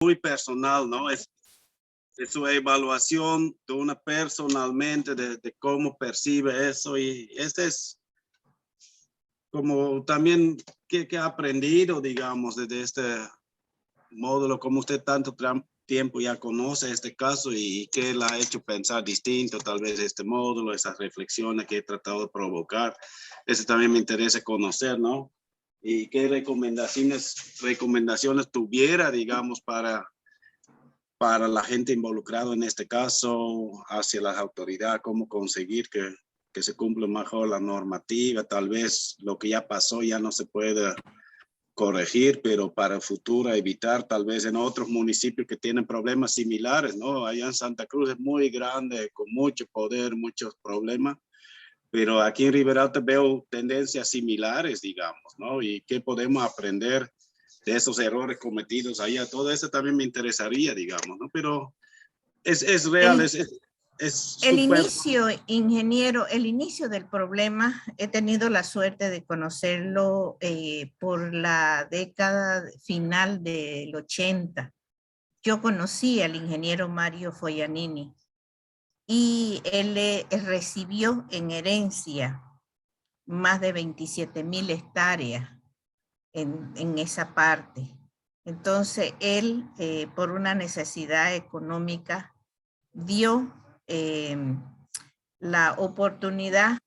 muy personal, ¿no? Es su evaluación de una personalmente de cómo percibe eso, y este es como también que ha aprendido, digamos, desde este módulo, como usted tanto tiempo ya conoce este caso y que la ha hecho pensar distinto, tal vez este módulo, esas reflexiones que he tratado de provocar. Eso también me interesa conocer, ¿no? Y qué recomendaciones tuviera, digamos, para la gente involucrada en este caso, hacia las autoridades, cómo conseguir que se cumpla mejor la normativa. Tal vez lo que ya pasó ya no se puede corregir, pero para el futuro evitar tal vez en otros municipios que tienen problemas similares, ¿no? Allá en Santa Cruz es muy grande, con mucho poder, muchos problemas, pero aquí en Riberalta veo tendencias similares, digamos, ¿no? Y qué podemos aprender de esos errores cometidos allá. Todo eso también me interesaría, digamos, ¿no? Pero es real, es El súper... inicio, ingeniero, el inicio del problema, he tenido la suerte de conocerlo por la década final del 80. Yo conocí al ingeniero Mario Foianini y él recibió en herencia más de 27,000 hectáreas en esa parte. Entonces él, por una necesidad económica, dio la oportunidad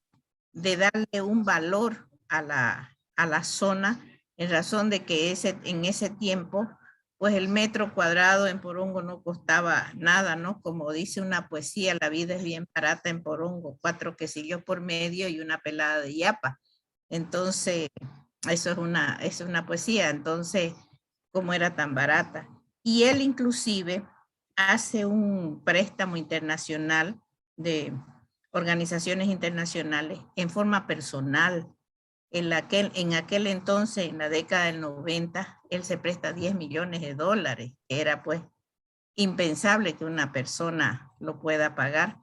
de darle un valor a la zona, en razón de que en ese tiempo, pues el metro cuadrado en Porongo no costaba nada, ¿no? Como dice una poesía, la vida es bien barata en Porongo, 4 quesillos por medio y una pelada de yapa. Entonces, eso es una poesía. Entonces, ¿cómo era tan barata? Y él inclusive hace un préstamo internacional de organizaciones internacionales en forma personal. En aquel entonces, en la década del 90, él se presta 10 millones de dólares. Era pues impensable que una persona lo pueda pagar.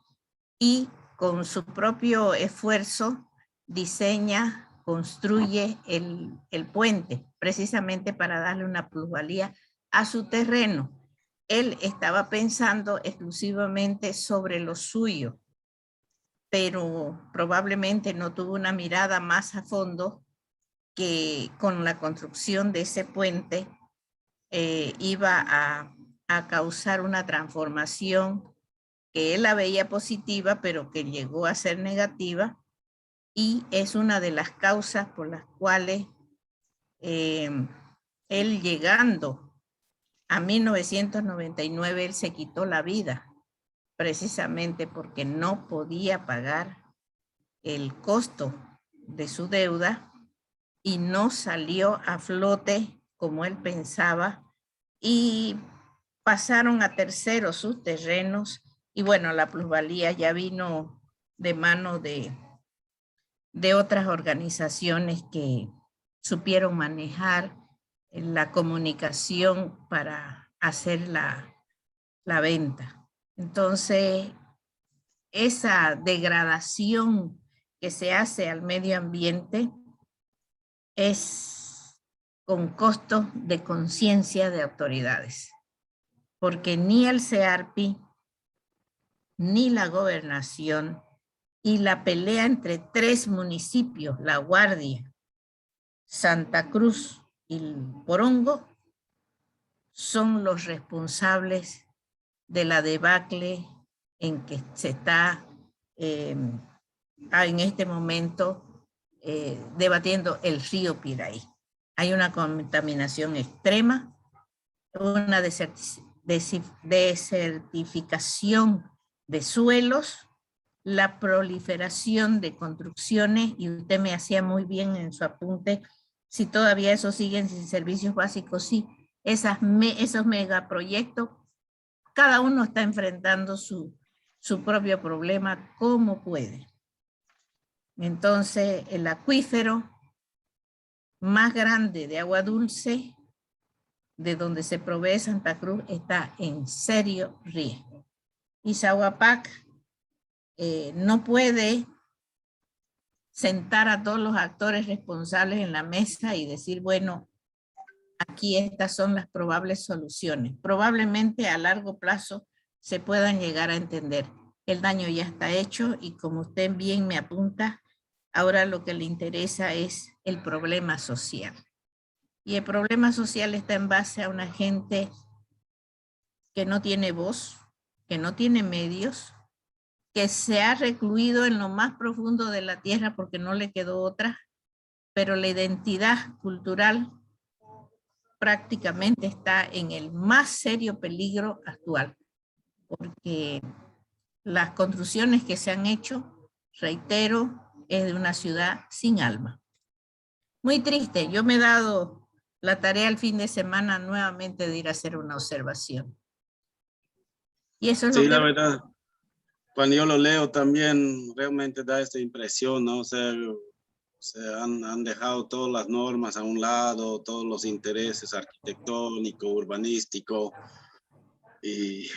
Y con su propio esfuerzo diseña, construye el puente, precisamente para darle una plusvalía a su terreno. Él estaba pensando exclusivamente sobre lo suyo, pero probablemente no tuvo una mirada más a fondo que con la construcción de ese puente iba a causar una transformación que él la veía positiva, pero que llegó a ser negativa, y es una de las causas por las cuales él, llegando a 1999, él se quitó la vida, precisamente porque no podía pagar el costo de su deuda y no salió a flote como él pensaba, y pasaron a terceros sus terrenos, y bueno, la plusvalía ya vino de mano de otras organizaciones que supieron manejar la comunicación para hacer la venta. Entonces, esa degradación que se hace al medio ambiente es con costo de conciencia de autoridades, porque ni el CEARPI, ni la gobernación, y la pelea entre 3 municipios, La Guardia, Santa Cruz y Porongo, son los responsables de la debacle en que se está en este momento debatiendo el río Piraí. Hay una contaminación extrema, una desertificación de suelos, la proliferación de construcciones, y usted me hacía muy bien en su apunte, si todavía eso siguen sin servicios básicos, sí, esos megaproyectos, cada uno está enfrentando su propio problema como puede. Entonces, el acuífero más grande de agua dulce, de donde se provee Santa Cruz, está en serio riesgo. Y Sahuapac no puede sentar a todos los actores responsables en la mesa y decir, bueno, aquí estas son las probables soluciones. Probablemente a largo plazo se puedan llegar a entender. El daño ya está hecho y como usted bien me apunta, ahora lo que le interesa es el problema social. Y el problema social está en base a una gente que no tiene voz, que no tiene medios, que se ha recluido en lo más profundo de la tierra porque no le quedó otra, pero la identidad cultural prácticamente está en el más serio peligro actual, porque las construcciones que se han hecho, reitero, es de una ciudad sin alma. Muy triste, yo me he dado la tarea el fin de semana nuevamente de ir a hacer una observación. Y eso es Sí, lo la que... verdad, cuando yo lo leo también realmente da esta impresión, ¿no? O sea, se han dejado todas las normas a un lado, todos los intereses arquitectónicos, urbanísticos, y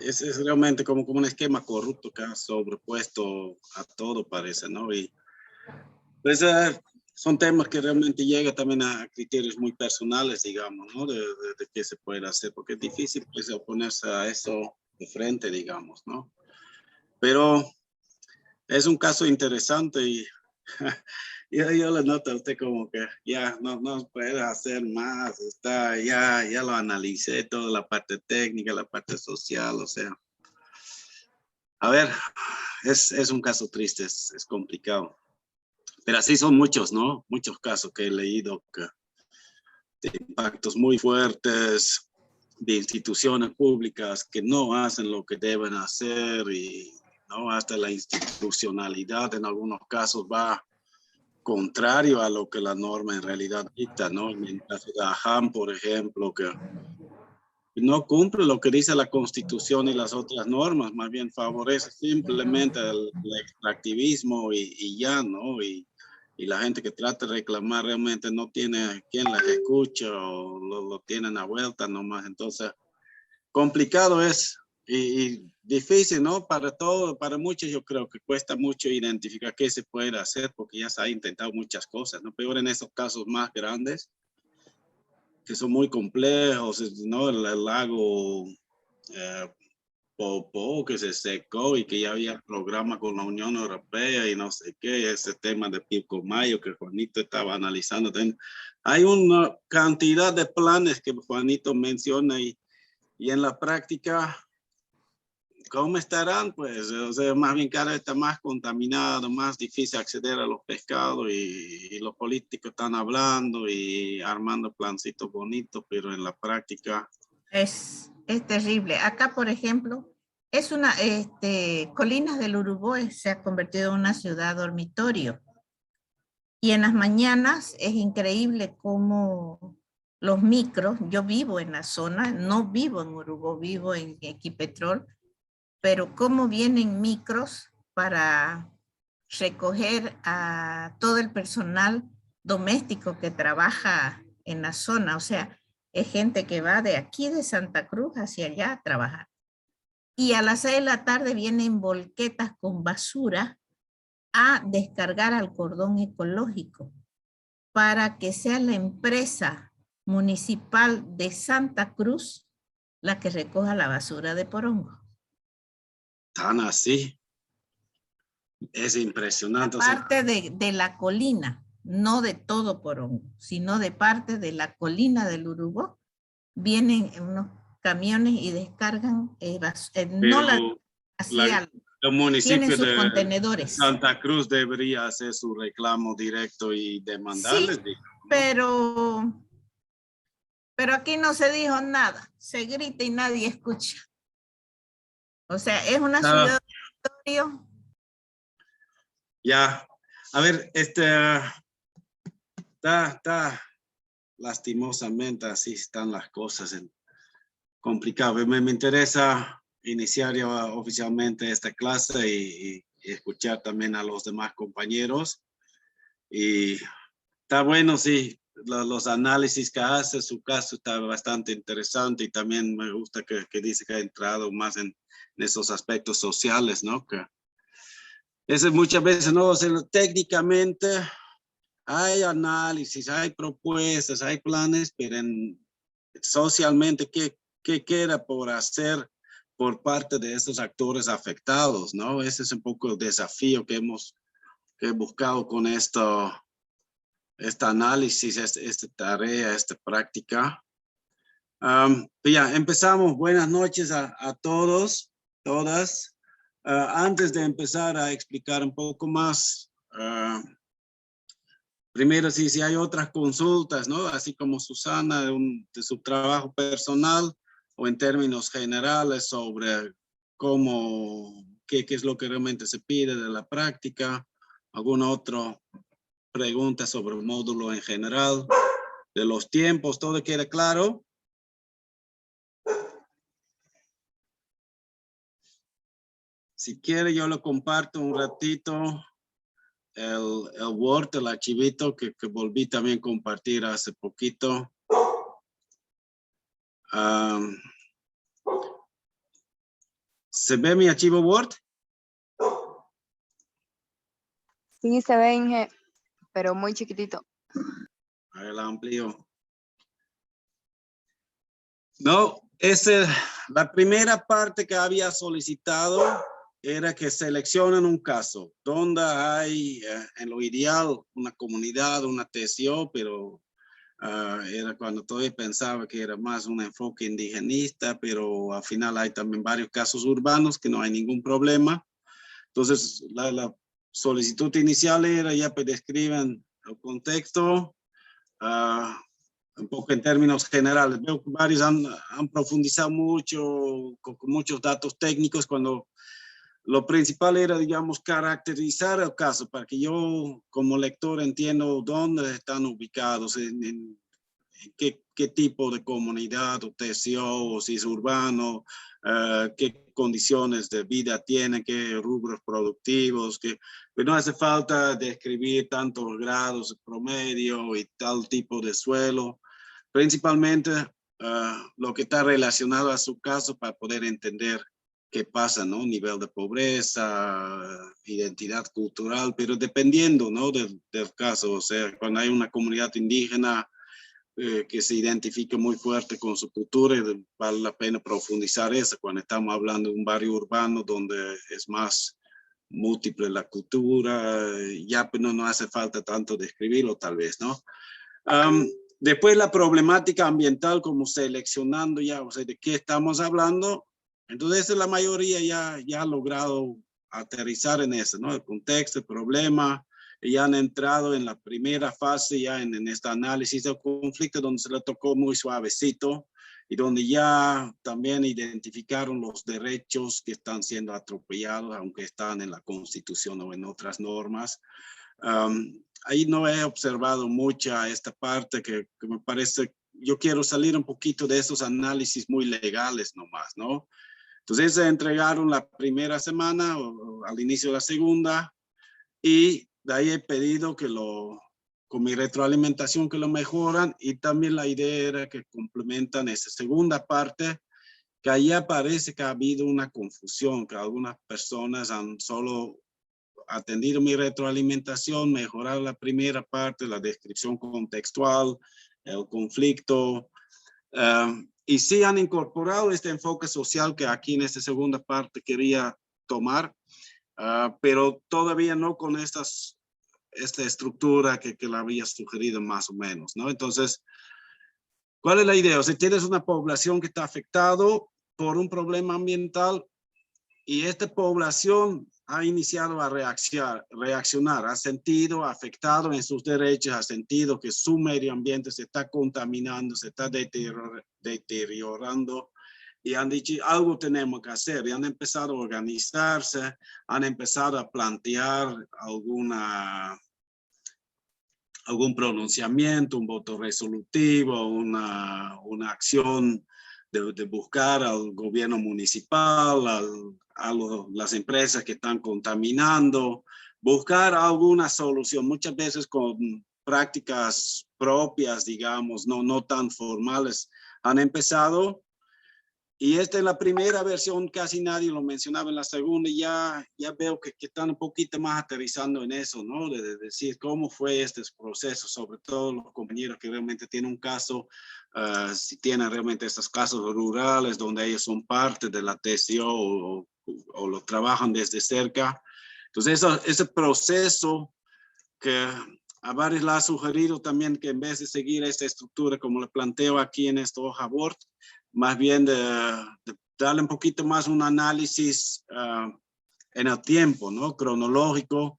es realmente como un esquema corrupto que ha sobrepuesto a todo, parece, ¿no? Y pues son temas que realmente llegan también a criterios muy personales, digamos, ¿no? De qué se puede hacer, porque es difícil pues, oponerse a eso de frente, digamos, ¿no? Pero es un caso interesante y yo le noto a usted como que ya no puede hacer más, está, ya lo analicé, toda la parte técnica, la parte social, o sea. A ver, es un caso triste, es complicado. Pero así son muchos, ¿no? Muchos casos que he leído que, de impactos muy fuertes, de instituciones públicas que no hacen lo que deben hacer y ¿no? Hasta la institucionalidad en algunos casos va contrario a lo que la norma en realidad dicta, ¿no? En el caso de Ajam, por ejemplo, que no cumple lo que dice la Constitución y las otras normas, más bien favorece simplemente el extractivismo y ya, ¿no? Y la gente que trata de reclamar realmente no tiene quien las escuche o lo tienen a vuelta nomás. Entonces, complicado es y difícil, ¿no? Para todo, para muchos yo creo que cuesta mucho identificar qué se puede hacer porque ya se ha intentado muchas cosas, ¿no? Peor en esos casos más grandes que son muy complejos, ¿no? El lago Popó que se secó y que ya había programa con la Unión Europea y no sé qué, ese tema de Pilcomayo que Juanito estaba analizando. Hay una cantidad de planes que Juanito menciona y en la práctica, ¿cómo estarán? Pues, o sea, más bien cada vez está más contaminado, más difícil acceder a los pescados y los políticos están hablando y armando plancitos bonitos, pero en la práctica... Es terrible. Acá, por ejemplo, es una, Colinas del Uruguay se ha convertido en una ciudad dormitorio. Y en las mañanas es increíble cómo los micros, yo vivo en la zona, no vivo en Uruguay, vivo en Equipetrol, pero cómo vienen micros para recoger a todo el personal doméstico que trabaja en la zona. O sea, es gente que va de aquí de Santa Cruz hacia allá a trabajar. Y a las 6 de la tarde vienen volquetas con basura a descargar al cordón ecológico para que sea la empresa municipal de Santa Cruz la que recoja la basura de Porongo. Tan así, es impresionante. Parte de la colina, no de todo Porongo, sino de parte de la colina del Uruguay, vienen unos camiones y descargan, no la hacía, el tienen municipio sus de contenedores. Santa Cruz debería hacer su reclamo directo y demandarles. Sí, digamos, ¿no? pero aquí no se dijo nada, se grita y nadie escucha. O sea, es una ciudad dormitorio. Ya, a ver, está lastimosamente así están las cosas, complicado. Me interesa iniciar ya oficialmente esta clase y escuchar también a los demás compañeros. Y está bueno, sí, los análisis que hace, su caso está bastante interesante y también me gusta que dice que ha entrado más en esos aspectos sociales, ¿no? Que eso muchas veces, ¿no? O sea, técnicamente hay análisis, hay propuestas, hay planes, pero socialmente, ¿qué queda por hacer por parte de estos actores afectados, ¿no? Ese es un poco el desafío que he buscado con este análisis, esta tarea, esta práctica. Ya, empezamos. Buenas noches a todos, todas. Antes de empezar a explicar un poco más, primero, si hay otras consultas, ¿no? Así como Susana, de su trabajo personal o en términos generales sobre qué es lo que realmente se pide de la práctica. ¿Alguna otra pregunta sobre el módulo en general? De los tiempos, ¿todo queda claro? Si quiere, yo lo comparto un ratito. El Word, el archivito que volví también a compartir hace poquito. ¿Se ve mi archivo Word? Sí, se ve, Inge, pero muy chiquitito. A ver, la amplio. No, la primera parte que había solicitado era que seleccionen un caso donde hay, en lo ideal, una comunidad, una TCO, pero era cuando todavía pensaba que era más un enfoque indigenista, pero al final hay también varios casos urbanos que no hay ningún problema. Entonces, la solicitud inicial era ya que describan el contexto, un poco en términos generales. Veo que varios han profundizado mucho, con muchos datos técnicos, cuando lo principal era, digamos, caracterizar el caso para que yo como lector entiendo dónde están ubicados, en qué tipo de comunidad o TCO, o si es urbano, qué condiciones de vida tienen, qué rubros productivos, pero no hace falta describir tantos grados de promedio y tal tipo de suelo. Principalmente lo que está relacionado a su caso para poder entender qué pasa, ¿no? Nivel de pobreza, identidad cultural, pero dependiendo, ¿no? del caso. O sea, cuando hay una comunidad indígena que se identifica muy fuerte con su cultura, vale la pena profundizar eso. Cuando estamos hablando de un barrio urbano donde es más múltiple la cultura, ya pues no hace falta tanto describirlo tal vez, ¿no? Después la problemática ambiental, como seleccionando ya, o sea, de qué estamos hablando. Entonces la mayoría ya ha logrado aterrizar en eso, ¿no? El contexto, el problema, y ya han entrado en la primera fase, ya en este análisis del conflicto, donde se le tocó muy suavecito y donde ya también identificaron los derechos que están siendo atropellados, aunque están en la Constitución o en otras normas. Ahí no he observado mucha esta parte que me parece, yo quiero salir un poquito de esos análisis muy legales nomás, ¿no? Entonces se entregaron la primera semana o al inicio de la segunda y de ahí he pedido que con mi retroalimentación que lo mejoran, y también la idea era que complementan esa segunda parte, que ahí parece que ha habido una confusión, que algunas personas han solo atendido mi retroalimentación, mejorar la primera parte, la descripción contextual, el conflicto, y sí han incorporado este enfoque social que aquí en esta segunda parte quería tomar, pero todavía no con esta estructura que la había sugerido más o menos, ¿no? Entonces, ¿cuál es la idea? O sea, tienes una población que está afectado por un problema ambiental y esta población ha iniciado a reaccionar, ha sentido afectado en sus derechos, ha sentido que su medio ambiente se está contaminando, se está deteriorando, y han dicho, algo tenemos que hacer, y han empezado a organizarse, han empezado a plantear algún pronunciamiento, un voto resolutivo, una acción de buscar al gobierno municipal, a las empresas que están contaminando, buscar alguna solución, muchas veces con prácticas propias, digamos, no tan formales. Han empezado Y esta es la primera versión, casi nadie lo mencionaba. En la segunda ya veo que están un poquito más aterrizando en eso, ¿no? De decir cómo fue este proceso, sobre todo los compañeros que realmente tienen un caso, si tienen realmente estos casos rurales donde ellos son parte de la TCO o lo trabajan desde cerca. Entonces, ese proceso que a varios le ha sugerido también que en vez de seguir esta estructura como le planteo aquí en esta hoja Word, más bien de darle un poquito más un análisis en el tiempo, ¿no? Cronológico,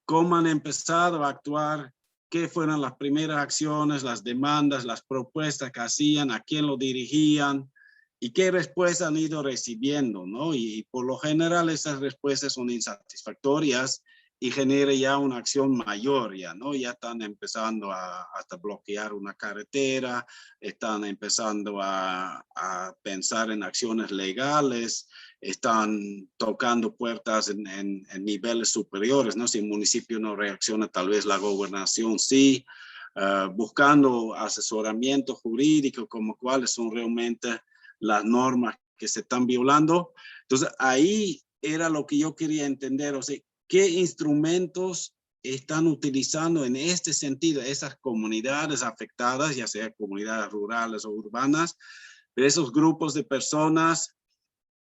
cómo han empezado a actuar, qué fueron las primeras acciones, las demandas, las propuestas que hacían, a quién lo dirigían y qué respuestas han ido recibiendo, ¿no? Y por lo general esas respuestas son insatisfactorias y genera ya una acción mayor, ya, ¿no? Ya están empezando hasta bloquear una carretera, están empezando a pensar en acciones legales, están tocando puertas en niveles superiores, ¿no? Si el municipio no reacciona, tal vez la gobernación sí, buscando asesoramiento jurídico, como cuáles son realmente las normas que se están violando. Entonces, ahí era lo que yo quería entender, o sea, ¿qué instrumentos están utilizando en este sentido esas comunidades afectadas, ya sea comunidades rurales o urbanas, de esos grupos de personas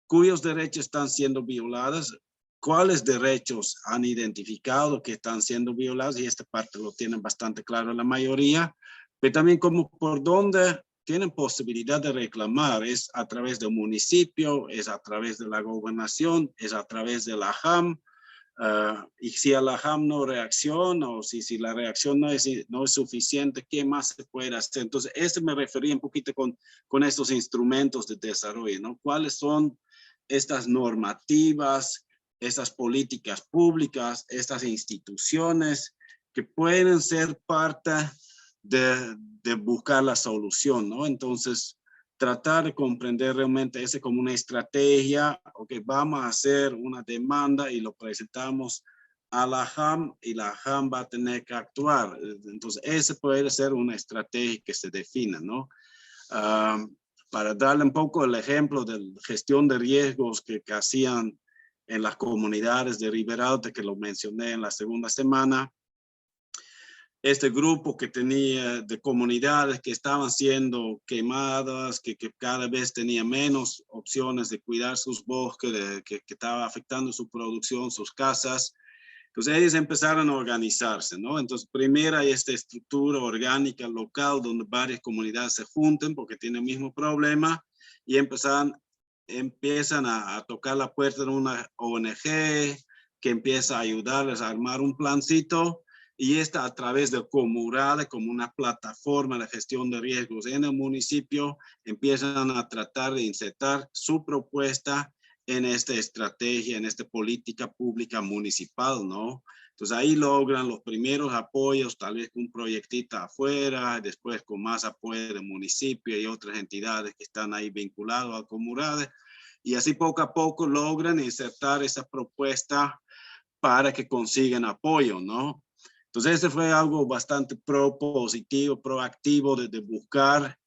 cuyos derechos están siendo violados? ¿Cuáles derechos han identificado que están siendo violados? Y esta parte lo tienen bastante claro la mayoría, pero también como por dónde tienen posibilidad de reclamar. Es a través del municipio, es a través de la gobernación, es a través de la JAM. Y si la JAM no reacciona o si la reacción no es suficiente, ¿qué más se puede hacer? Entonces, me refería un poquito con estos instrumentos de desarrollo, ¿no? ¿Cuáles son estas normativas, estas políticas públicas, estas instituciones que pueden ser parte de buscar la solución, ¿no? Entonces, tratar de comprender realmente ese como una estrategia, ok, vamos a hacer una demanda y lo presentamos a la JAM y la JAM va a tener que actuar. Entonces, ese puede ser una estrategia que se defina, ¿no? Para darle un poco el ejemplo de gestión de riesgos que hacían en las comunidades de Riberalta, Alta, que lo mencioné en la segunda semana, este grupo que tenía de comunidades que estaban siendo quemadas, que cada vez tenía menos opciones de cuidar sus bosques, que estaba afectando su producción, sus casas. Entonces ellos empezaron a organizarse, ¿no? Entonces primero hay esta estructura orgánica local donde varias comunidades se juntan porque tienen el mismo problema y empiezan a tocar la puerta de una ONG que empieza a ayudarles a armar un plancito. Y esta a través de Comurade, como una plataforma de gestión de riesgos en el municipio, empiezan a tratar de insertar su propuesta en esta estrategia, en esta política pública municipal, ¿no? Entonces ahí logran los primeros apoyos, tal vez con un proyectito afuera, después con más apoyo del municipio y otras entidades que están ahí vinculadas al Comurade. Y así poco a poco logran insertar esa propuesta para que consigan apoyo, ¿no? Entonces, este fue algo bastante propositivo, proactivo de buscar,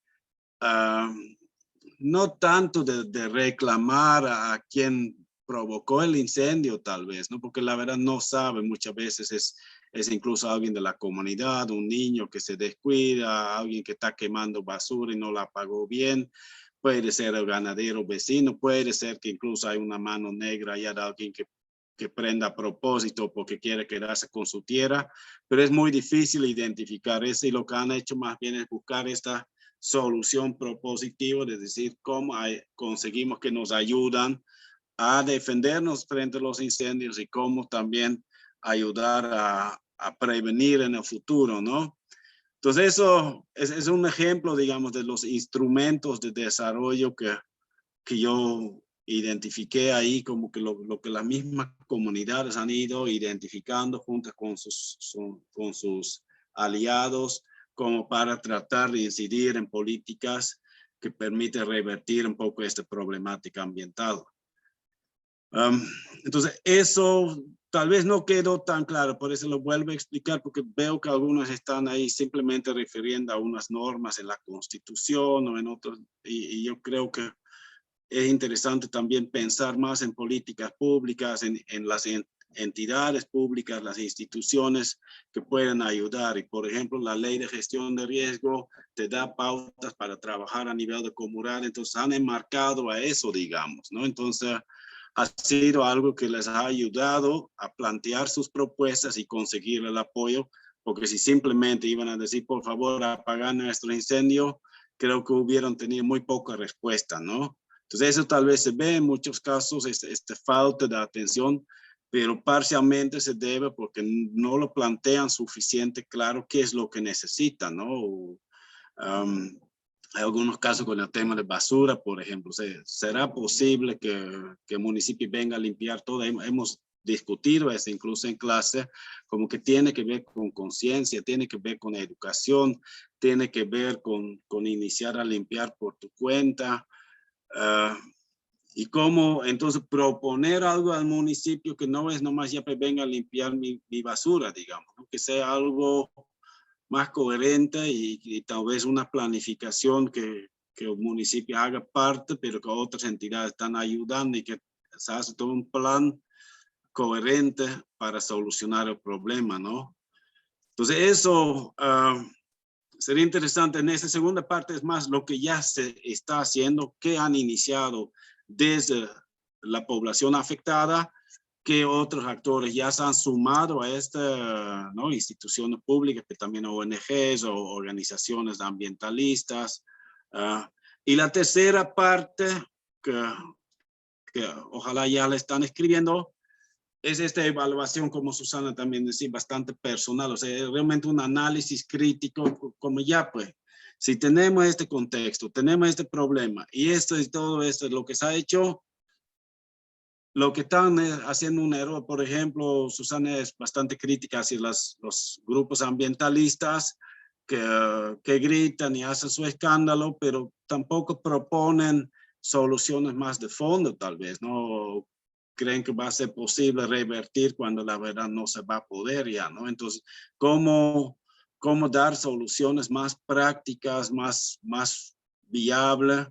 no tanto de reclamar a quien provocó el incendio, tal vez, ¿no? Porque la verdad no sabe, muchas veces es incluso alguien de la comunidad, un niño que se descuida, alguien que está quemando basura y no la apagó bien. Puede ser el ganadero vecino, puede ser que incluso hay una mano negra allá de alguien que prenda a propósito porque quiere quedarse con su tierra, pero es muy difícil identificar eso y lo que han hecho más bien es buscar esta solución propositiva, de decir cómo conseguimos que nos ayudan a defendernos frente a los incendios y cómo también ayudar a prevenir en el futuro, ¿no? Entonces eso es un ejemplo, digamos, de los instrumentos de desarrollo que yo identifiqué ahí, como que lo que las mismas comunidades han ido identificando junto con sus aliados, como para tratar de incidir en políticas que permiten revertir un poco esta problemática ambiental. Entonces, eso tal vez no quedó tan claro, por eso lo vuelvo a explicar, porque veo que algunos están ahí simplemente refiriendo a unas normas en la Constitución o en otros, y yo creo que es interesante también pensar más en políticas públicas, en las entidades públicas, las instituciones que pueden ayudar. Y por ejemplo, la ley de gestión de riesgo te da pautas para trabajar a nivel de comunidad, entonces han enmarcado a eso, digamos, ¿no? Entonces ha sido algo que les ha ayudado a plantear sus propuestas y conseguir el apoyo, porque si simplemente iban a decir, por favor, apagar nuestro incendio, creo que hubieran tenido muy poca respuesta, ¿no? Entonces eso tal vez se ve en muchos casos, esta falta de atención, pero parcialmente se debe porque no lo plantean suficiente claro qué es lo que necesitan, ¿no? Hay algunos casos con el tema de basura, por ejemplo. ¿Será posible que el municipio venga a limpiar todo? Hemos discutido eso incluso en clase, como que tiene que ver con conciencia, tiene que ver con educación, tiene que ver con iniciar a limpiar por tu cuenta. Y cómo entonces proponer algo al municipio que no es nomás ya venga a limpiar mi basura, digamos, ¿no? Que sea algo más coherente y tal vez una planificación que el municipio haga parte, pero que otras entidades están ayudando y que se hace todo un plan coherente para solucionar el problema, ¿no? Entonces eso sería interesante. En esta segunda parte es más lo que ya se está haciendo, que han iniciado desde la población afectada, que otros actores ya se han sumado a esta, ¿no? Instituciones públicas, que también ONGs o organizaciones ambientalistas. Y la tercera parte, que ojalá ya la están escribiendo, es esta evaluación, como Susana también decía, bastante personal, o sea, realmente un análisis crítico, como ya pues, si tenemos este contexto, tenemos este problema, y esto y todo esto es lo que se ha hecho, lo que están haciendo un error. Por ejemplo, Susana es bastante crítica hacia los grupos ambientalistas que gritan y hacen su escándalo, pero tampoco proponen soluciones más de fondo, tal vez, ¿no? Creen que va a ser posible revertir cuando la verdad no se va a poder ya, ¿no? Entonces, ¿cómo dar soluciones más prácticas, más viables?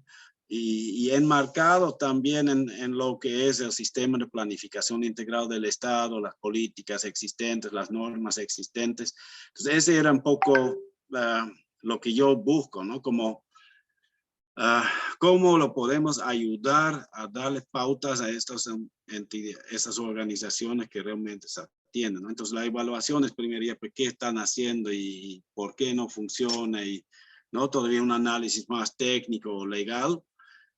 Y enmarcado también en lo que es el sistema de planificación integral del Estado, las políticas existentes, las normas existentes. Entonces, ese era un poco lo que yo busco, ¿no? Como cómo lo podemos ayudar a darle pautas a estas entidades, esas organizaciones que realmente se atienden, ¿no? Entonces, la evaluación es primero, pues, qué están haciendo y por qué no funciona, y no todavía un análisis más técnico o legal.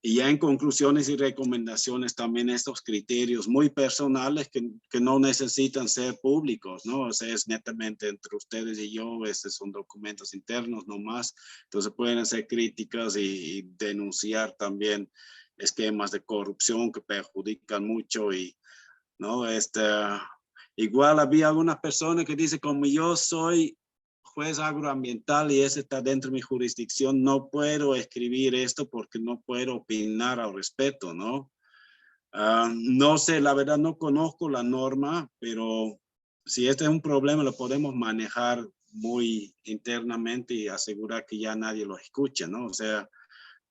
Y ya en conclusiones y recomendaciones también estos criterios muy personales que no necesitan ser públicos, ¿no? O sea, es netamente entre ustedes y yo, estos son documentos internos nomás, entonces pueden hacer críticas y denunciar también esquemas de corrupción que perjudican mucho y, ¿no? Igual había algunas personas que dicen, como yo soy juez agroambiental y ese está dentro de mi jurisdicción, no puedo escribir esto porque no puedo opinar al respecto, ¿no? No sé, la verdad no conozco la norma, pero si este es un problema lo podemos manejar muy internamente y asegurar que ya nadie lo escuche, ¿no? O sea,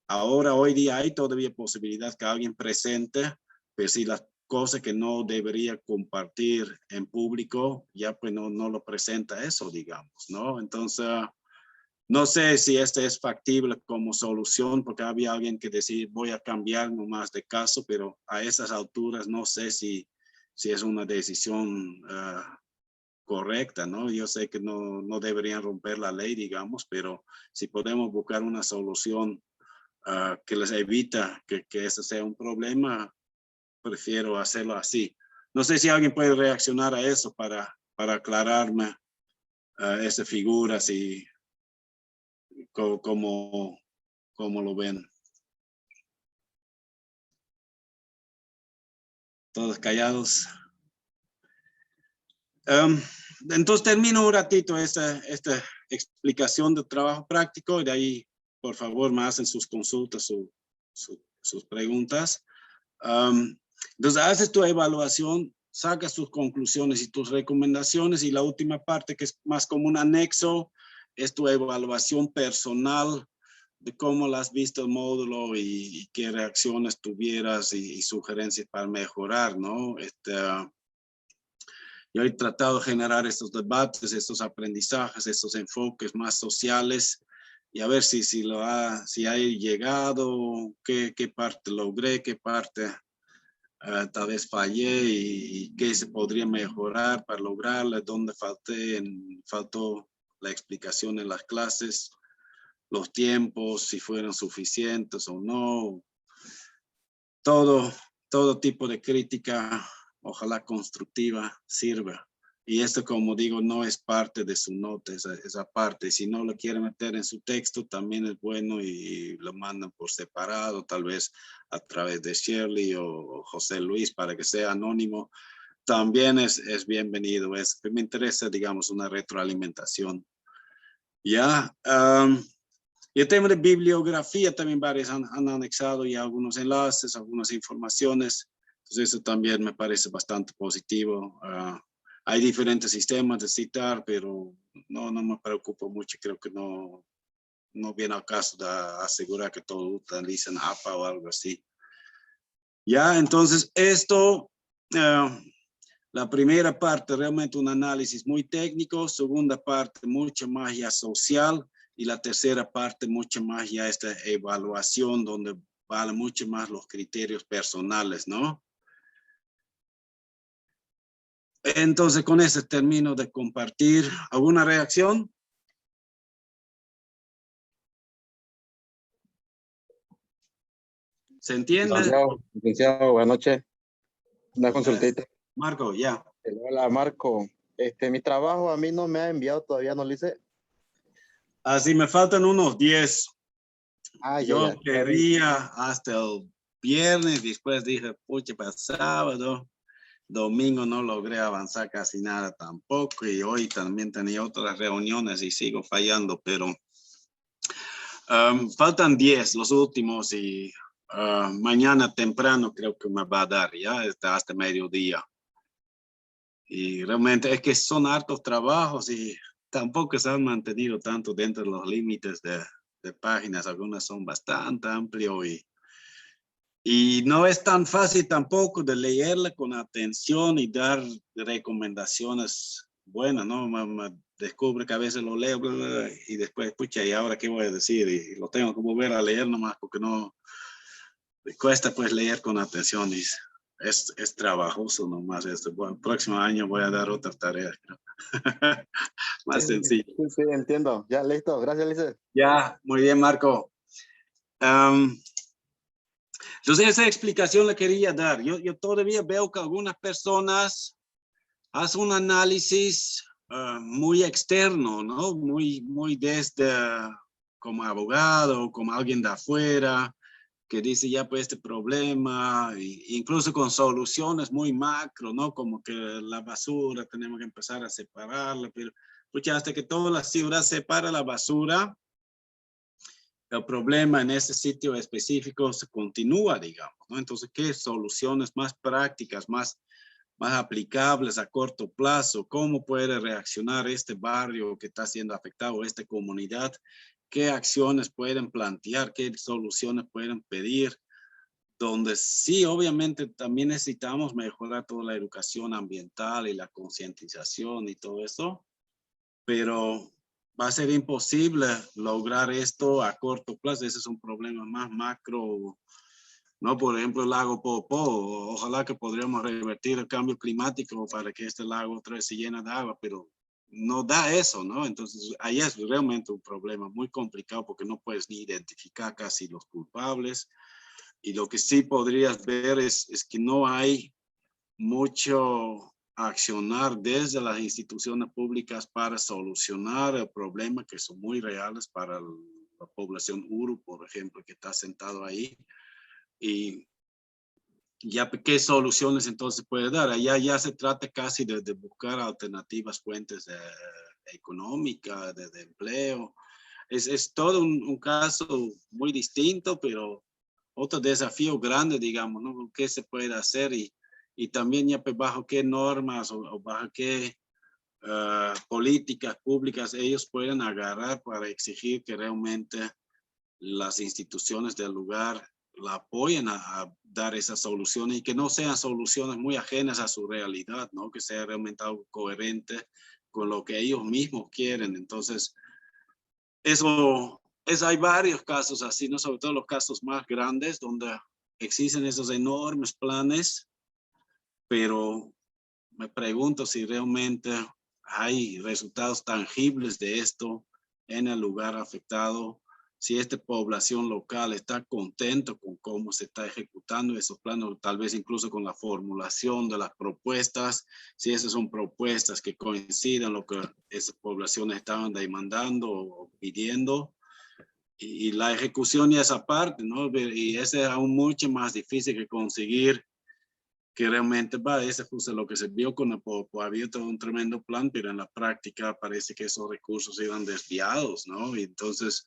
ahora, hoy día hay todavía posibilidad que alguien presente, pero si las cosas que no debería compartir en público, ya pues no lo presenta eso, digamos, ¿no? Entonces, no sé si este es factible como solución, porque había alguien que decía, voy a cambiar nomás de caso, pero a esas alturas no sé si es una decisión correcta, ¿no? Yo sé que no deberían romper la ley, digamos, pero si podemos buscar una solución que les evita que ese sea un problema, prefiero hacerlo así. No sé si alguien puede reaccionar a eso para aclararme esa figura, si cómo lo ven. Todos callados. Entonces termino un ratito esta explicación de trabajo práctico y de ahí, por favor, me hacen sus consultas, sus preguntas. Entonces haces tu evaluación, sacas tus conclusiones y tus recomendaciones, y la última parte, que es más como un anexo, es tu evaluación personal de cómo lo has visto el módulo y qué reacciones tuvieras y sugerencias para mejorar, ¿no? Yo he tratado de generar estos debates, estos aprendizajes, estos enfoques más sociales y a ver si ha llegado, qué parte logré, qué parte tal vez fallé y qué se podría mejorar para lograrla, dónde faltó la explicación en las clases, los tiempos, si fueron suficientes o no. Todo tipo de crítica, ojalá constructiva, sirva. Y esto, como digo, no es parte de su nota, esa parte. Si no lo quiere meter en su texto, también es bueno y lo mandan por separado, tal vez a través de Shirley o José Luis para que sea anónimo. También es bienvenido. Me interesa, digamos, una retroalimentación. Ya. Y el tema de bibliografía también varios han anexado ya algunos enlaces, algunas informaciones. Entonces eso también me parece bastante positivo. Hay diferentes sistemas de citar, pero no me preocupa mucho. Creo que no viene al caso de asegurar que todos utilicen APA o algo así. Ya, entonces esto, la primera parte realmente un análisis muy técnico, segunda parte mucho más ya social. Y la tercera parte, mucho más ya esta evaluación donde vale mucho más los criterios personales, ¿no? Entonces, con eso termino de compartir. ¿Alguna reacción? ¿Se entiende? Licenciado, buenas noches. Una consultita. Marco, ya. Hola, Marco. Mi trabajo a mí no me ha enviado todavía, ¿no lo hice? Así me faltan unos 10. Yo Ya. quería hasta el viernes, después dije, pucha, para sábado, domingo no logré avanzar casi nada tampoco y hoy también tenía otras reuniones y sigo fallando, pero faltan 10, los últimos y mañana temprano creo que me va a dar ya hasta mediodía. Y realmente es que son hartos trabajos y tampoco se han mantenido tanto dentro de los límites de páginas. Algunas son bastante amplios y no es tan fácil tampoco de leerla con atención y dar recomendaciones buenas, ¿no? Me descubre que a veces lo leo y después, pucha, ¿y ahora qué voy a decir? Y lo tengo que volver a leer nomás porque no me cuesta pues leer con atención y es trabajoso nomás esto. Bueno, el próximo año voy a dar otras tareas, creo. Más sencillo. Sí, entiendo. Ya, listo. Gracias, Lice. Ya, muy bien, Marco. Entonces, esa explicación le quería dar. Yo todavía veo que algunas personas hacen un análisis muy externo, ¿no? Muy desde como abogado, como alguien de afuera, que dice ya pues este problema, incluso con soluciones muy macro, ¿no? Como que la basura tenemos que empezar a separarla, pero pucha, hasta que toda la ciudad separa la basura, el problema en ese sitio específico se continúa, digamos, ¿no? Entonces, ¿qué soluciones más prácticas, más aplicables a corto plazo? ¿Cómo puede reaccionar este barrio que está siendo afectado, esta comunidad? ¿Qué acciones pueden plantear? ¿Qué soluciones pueden pedir? Donde sí, obviamente, también necesitamos mejorar toda la educación ambiental y la concientización y todo eso, pero va a ser imposible lograr esto a corto plazo. Ese es un problema más macro, ¿no? Por ejemplo, el lago Poopó. Ojalá que podríamos revertir el cambio climático para que este lago otra vez se llene de agua, pero no da eso, ¿no? Entonces, ahí es realmente un problema muy complicado porque no puedes ni identificar casi los culpables. Y lo que sí podrías ver es que no hay mucho accionar desde las instituciones públicas para solucionar el problema que son muy reales para la población Uru, por ejemplo, que está sentado ahí. Y ya qué soluciones entonces puede dar. Allá ya se trata casi de buscar alternativas, fuentes económicas, de empleo. Es todo un caso muy distinto, pero otro desafío grande, digamos, ¿no? ¿Qué se puede hacer? Y también ya pues, bajo qué normas o bajo qué políticas públicas ellos pueden agarrar para exigir que realmente las instituciones del lugar la apoyen a dar esas soluciones y que no sean soluciones muy ajenas a su realidad, ¿no? Que sea realmente algo coherente con lo que ellos mismos quieren. Entonces, hay varios casos así, ¿no? Sobre todo los casos más grandes donde existen esos enormes planes, pero me pregunto si realmente hay resultados tangibles de esto en el lugar afectado, si esta población local está contento con cómo se está ejecutando esos planes, tal vez incluso con la formulación de las propuestas, si esas son propuestas que coinciden lo que esas poblaciones estaban demandando o pidiendo, y la ejecución ya es aparte, ¿no? Y ese es aún mucho más difícil que conseguir, que realmente ese fue lo que se vio con Apopo. Había todo un tremendo plan, pero en la práctica parece que esos recursos iban desviados, ¿no? Y entonces,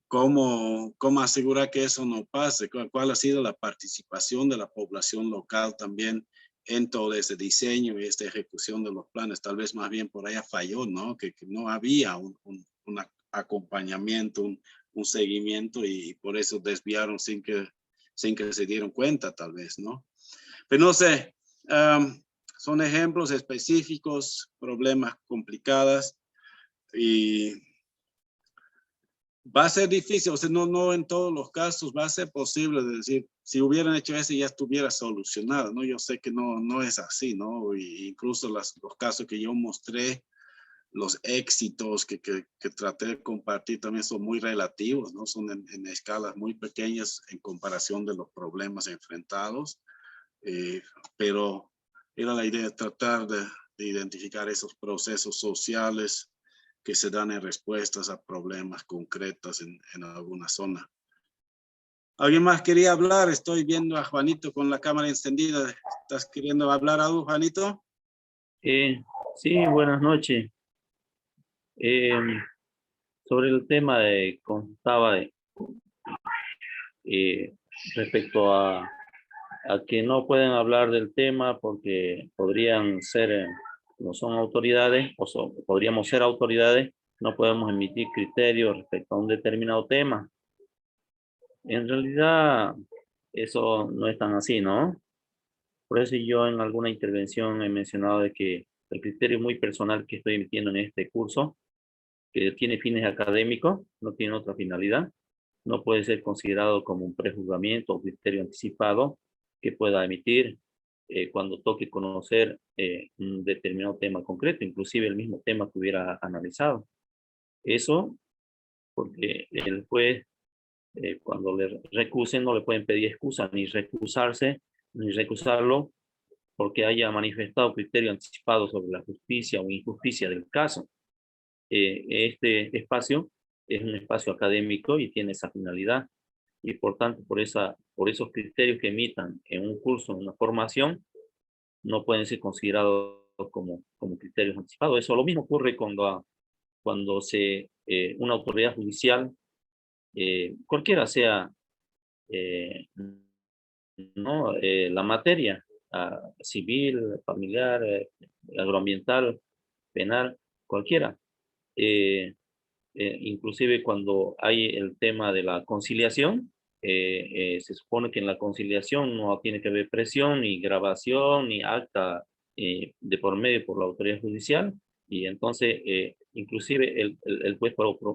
¿cómo asegurar que eso no pase? ¿Cuál ha sido la participación de la población local también en todo ese diseño y esta ejecución de los planes? Tal vez más bien por allá falló, ¿no? Que no había un acompañamiento, un seguimiento, y por eso desviaron sin que se dieron cuenta, tal vez, ¿no? Pero no sé, son ejemplos específicos, problemas complicados, y va a ser difícil, o sea, no en todos los casos va a ser posible de decir, si hubieran hecho eso ya estuviera solucionado, ¿no? Yo sé que no es así, ¿no? Y incluso los casos que yo mostré, los éxitos que traté de compartir también son muy relativos, ¿no? Son en escalas muy pequeñas en comparación de los problemas enfrentados. Pero era la idea de tratar de identificar esos procesos sociales que se dan en respuestas a problemas concretos en alguna zona. ¿Alguien más quería hablar? Estoy viendo a Juanito con la cámara encendida. ¿Estás queriendo hablar algo, Juanito? Sí, buenas noches. Sobre el tema contaba respecto a que no pueden hablar del tema porque podrían ser, no son autoridades, podríamos ser autoridades, no podemos emitir criterios respecto a un determinado tema. En realidad, eso no es tan así, ¿no? Por eso yo en alguna intervención he mencionado de que el criterio muy personal que estoy emitiendo en este curso, que tiene fines académicos, no tiene otra finalidad, no puede ser considerado como un prejuzgamiento o criterio anticipado que pueda emitir cuando toque conocer un determinado tema concreto, inclusive el mismo tema que hubiera analizado. Eso porque el juez, cuando le recusen, no le pueden pedir excusa, ni recusarse, ni recusarlo porque haya manifestado criterio anticipado sobre la justicia o injusticia del caso. Este espacio es un espacio académico y tiene esa finalidad, y por tanto por esos criterios que emitan en un curso, en una formación, no pueden ser considerados como criterios anticipados. Eso lo mismo ocurre cuando una autoridad judicial, cualquiera sea ¿no? La materia, civil, familiar, agroambiental, penal, cualquiera. Inclusive cuando hay el tema de la conciliación, se supone que en la conciliación no tiene que haber presión, ni grabación, ni acta de por medio por la autoridad judicial, y entonces inclusive el juez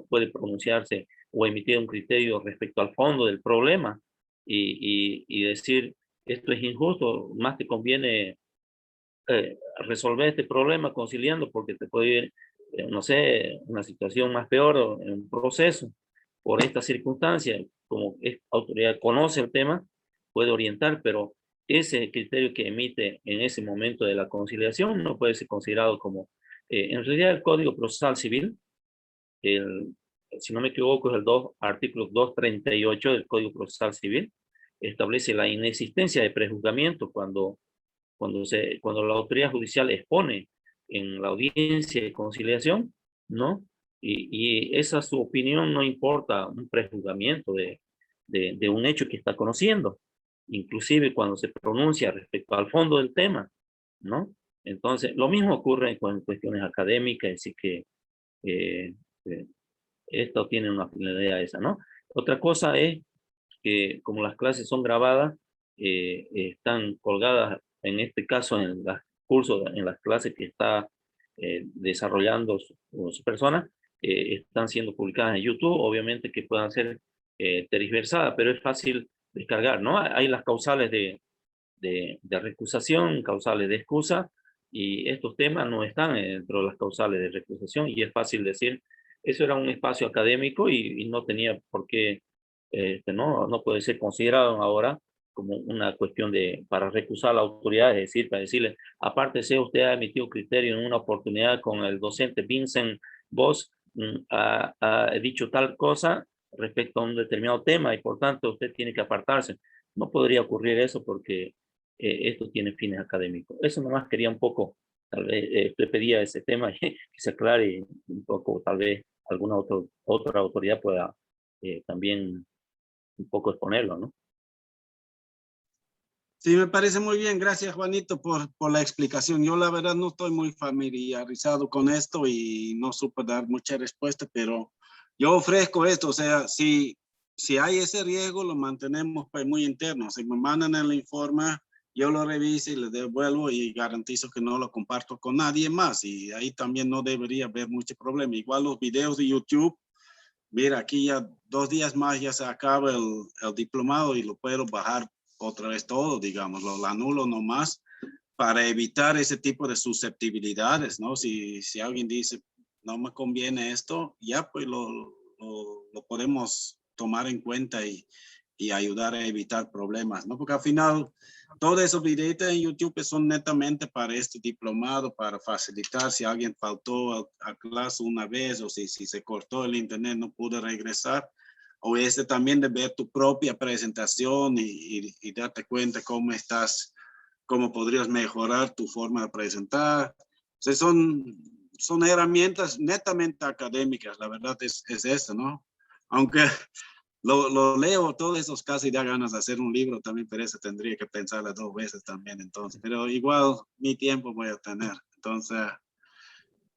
puede pronunciarse o emitir un criterio respecto al fondo del problema y decir, esto es injusto, más te conviene resolver este problema conciliando porque te puede ir, no sé, una situación más peor en un proceso. Por esta circunstancia, como esta autoridad conoce el tema, puede orientar, pero ese criterio que emite en ese momento de la conciliación no puede ser considerado como, en realidad el Código Procesal Civil, si no me equivoco es el artículo 238 del Código Procesal Civil, establece la inexistencia de prejuzgamiento cuando la autoridad judicial expone en la audiencia de conciliación, ¿no? Y esa su opinión no importa un prejuzgamiento de un hecho que está conociendo, inclusive cuando se pronuncia respecto al fondo del tema, ¿no? Entonces, lo mismo ocurre con cuestiones académicas, así que esto tiene una finalidad esa, ¿no? Otra cosa es que como las clases son grabadas, están colgadas, en este caso, en los cursos, en las clases que está desarrollando su persona, están siendo publicadas en YouTube, obviamente que puedan ser tergiversadas, pero es fácil descargar, ¿no? Hay las causales de recusación, causales de excusa, y estos temas no están dentro de las causales de recusación, y es fácil decir, eso era un espacio académico y no tenía por qué, no puede ser considerado ahora como una cuestión para recusar a la autoridad, es decir, para decirle, aparte si usted ha emitido criterio en una oportunidad con el docente Vincent Vos, ha dicho tal cosa respecto a un determinado tema y por tanto usted tiene que apartarse. No podría ocurrir eso porque esto tiene fines académicos. Eso nomás quería un poco, tal vez, le pedía ese tema que se aclare un poco, tal vez alguna otra autoridad pueda también un poco exponerlo, ¿no? Sí, me parece muy bien. Gracias, Juanito, por la explicación. Yo la verdad no estoy muy familiarizado con esto y no supe dar mucha respuesta, pero yo ofrezco esto. O sea, si hay ese riesgo, lo mantenemos pues, muy interno. Si me mandan el informe, yo lo reviso y le devuelvo y garantizo que no lo comparto con nadie más. Y ahí también no debería haber mucho problema. Igual los videos de YouTube. Mira, aquí ya 2 días más ya se acaba el diplomado y lo puedo bajar otra vez todo, digamos, lo anulo nomás para evitar ese tipo de susceptibilidades, ¿no? Si alguien dice, no me conviene esto, ya pues lo podemos tomar en cuenta y ayudar a evitar problemas, ¿no? Porque al final, todos esos videos en YouTube son netamente para este diplomado, para facilitar si alguien faltó a clase una vez o si se cortó el internet, no pudo regresar. O también de ver tu propia presentación y darte cuenta cómo podrías mejorar tu forma de presentar. O sea, son herramientas netamente académicas, la verdad es eso, ¿no? Aunque lo leo todos esos casos y da ganas de hacer un libro también, pero eso tendría que pensarlo 2 veces también entonces, pero igual mi tiempo voy a tener, entonces,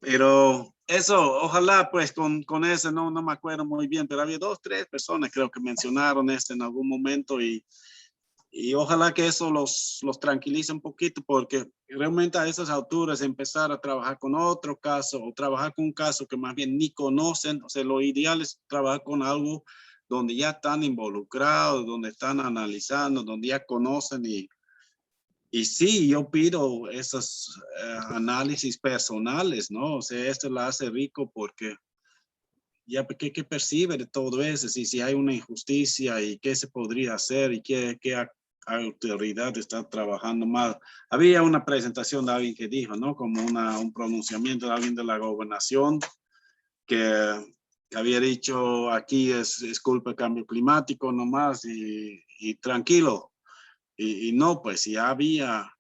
pero eso, ojalá pues con eso, no me acuerdo muy bien, pero había 2, 3 personas creo que mencionaron esto en algún momento y ojalá que eso los tranquilice un poquito porque realmente a esas alturas empezar a trabajar con otro caso o trabajar con un caso que más bien ni conocen, o sea, lo ideal es trabajar con algo donde ya están involucrados, donde están analizando, donde ya conocen y sí, yo pido esos análisis personales, ¿no? O sea, esto lo hace rico porque ya qué percibe de todo eso, si hay una injusticia y qué se podría hacer y qué autoridad está trabajando mal. Había una presentación de alguien que dijo, ¿no? Como un pronunciamiento de alguien de la gobernación que había dicho aquí es culpa del cambio climático nomás y tranquilo. Y no, pues si había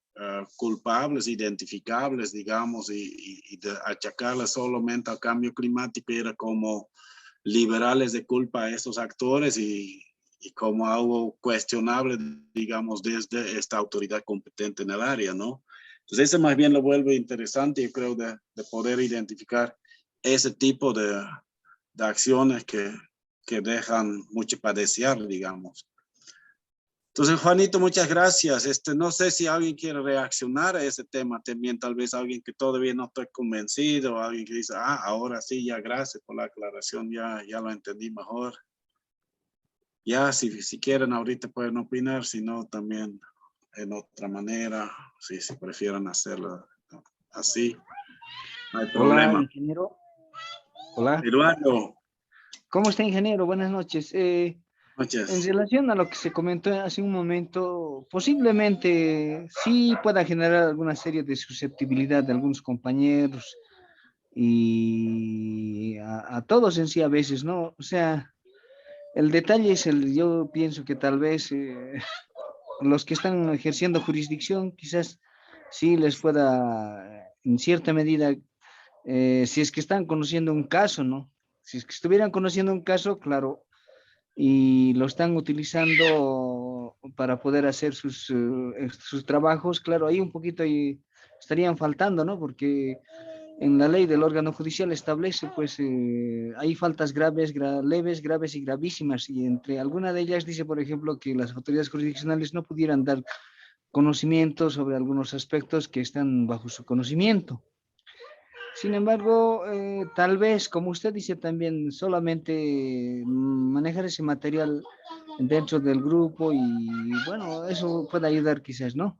culpables identificables, digamos, y de achacarle solamente al cambio climático era como liberales de culpa a esos actores y como algo cuestionable, digamos, desde esta autoridad competente en el área, ¿no? Entonces, eso más bien lo vuelve interesante, yo creo, de poder identificar ese tipo de acciones que dejan mucho padecer, digamos. Entonces, Juanito, muchas gracias. No sé si alguien quiere reaccionar a ese tema también, tal vez alguien que todavía no estoy convencido, alguien que dice, ahora sí, ya gracias por la aclaración, ya lo entendí mejor. Ya, si quieren ahorita pueden opinar, si no, también en otra manera, si prefieren hacerlo así, no hay Hola, problema. ingeniero. Hola. Eduardo, ¿Cómo está, ingeniero? Buenas noches. En noches. relación a lo que se comentó hace un momento, posiblemente sí pueda generar alguna serie de susceptibilidad de algunos compañeros y a todos en sí a veces, ¿no? O sea, el detalle es yo pienso que tal vez los que están ejerciendo jurisdicción quizás sí les pueda, en cierta medida, si es que están conociendo un caso, ¿no? Si es que estuvieran conociendo un caso, claro, y lo están utilizando para poder hacer sus trabajos, claro, ahí un poquito estarían faltando, ¿no? Porque en la ley del órgano judicial establece, pues, hay faltas graves, leves, graves y gravísimas, y entre algunas de ellas dice, por ejemplo, que las autoridades jurisdiccionales no pudieran dar conocimiento sobre algunos aspectos que están bajo su conocimiento. Sin embargo, tal vez, como usted dice también, solamente manejar ese material dentro del grupo y bueno, eso puede ayudar quizás, ¿no?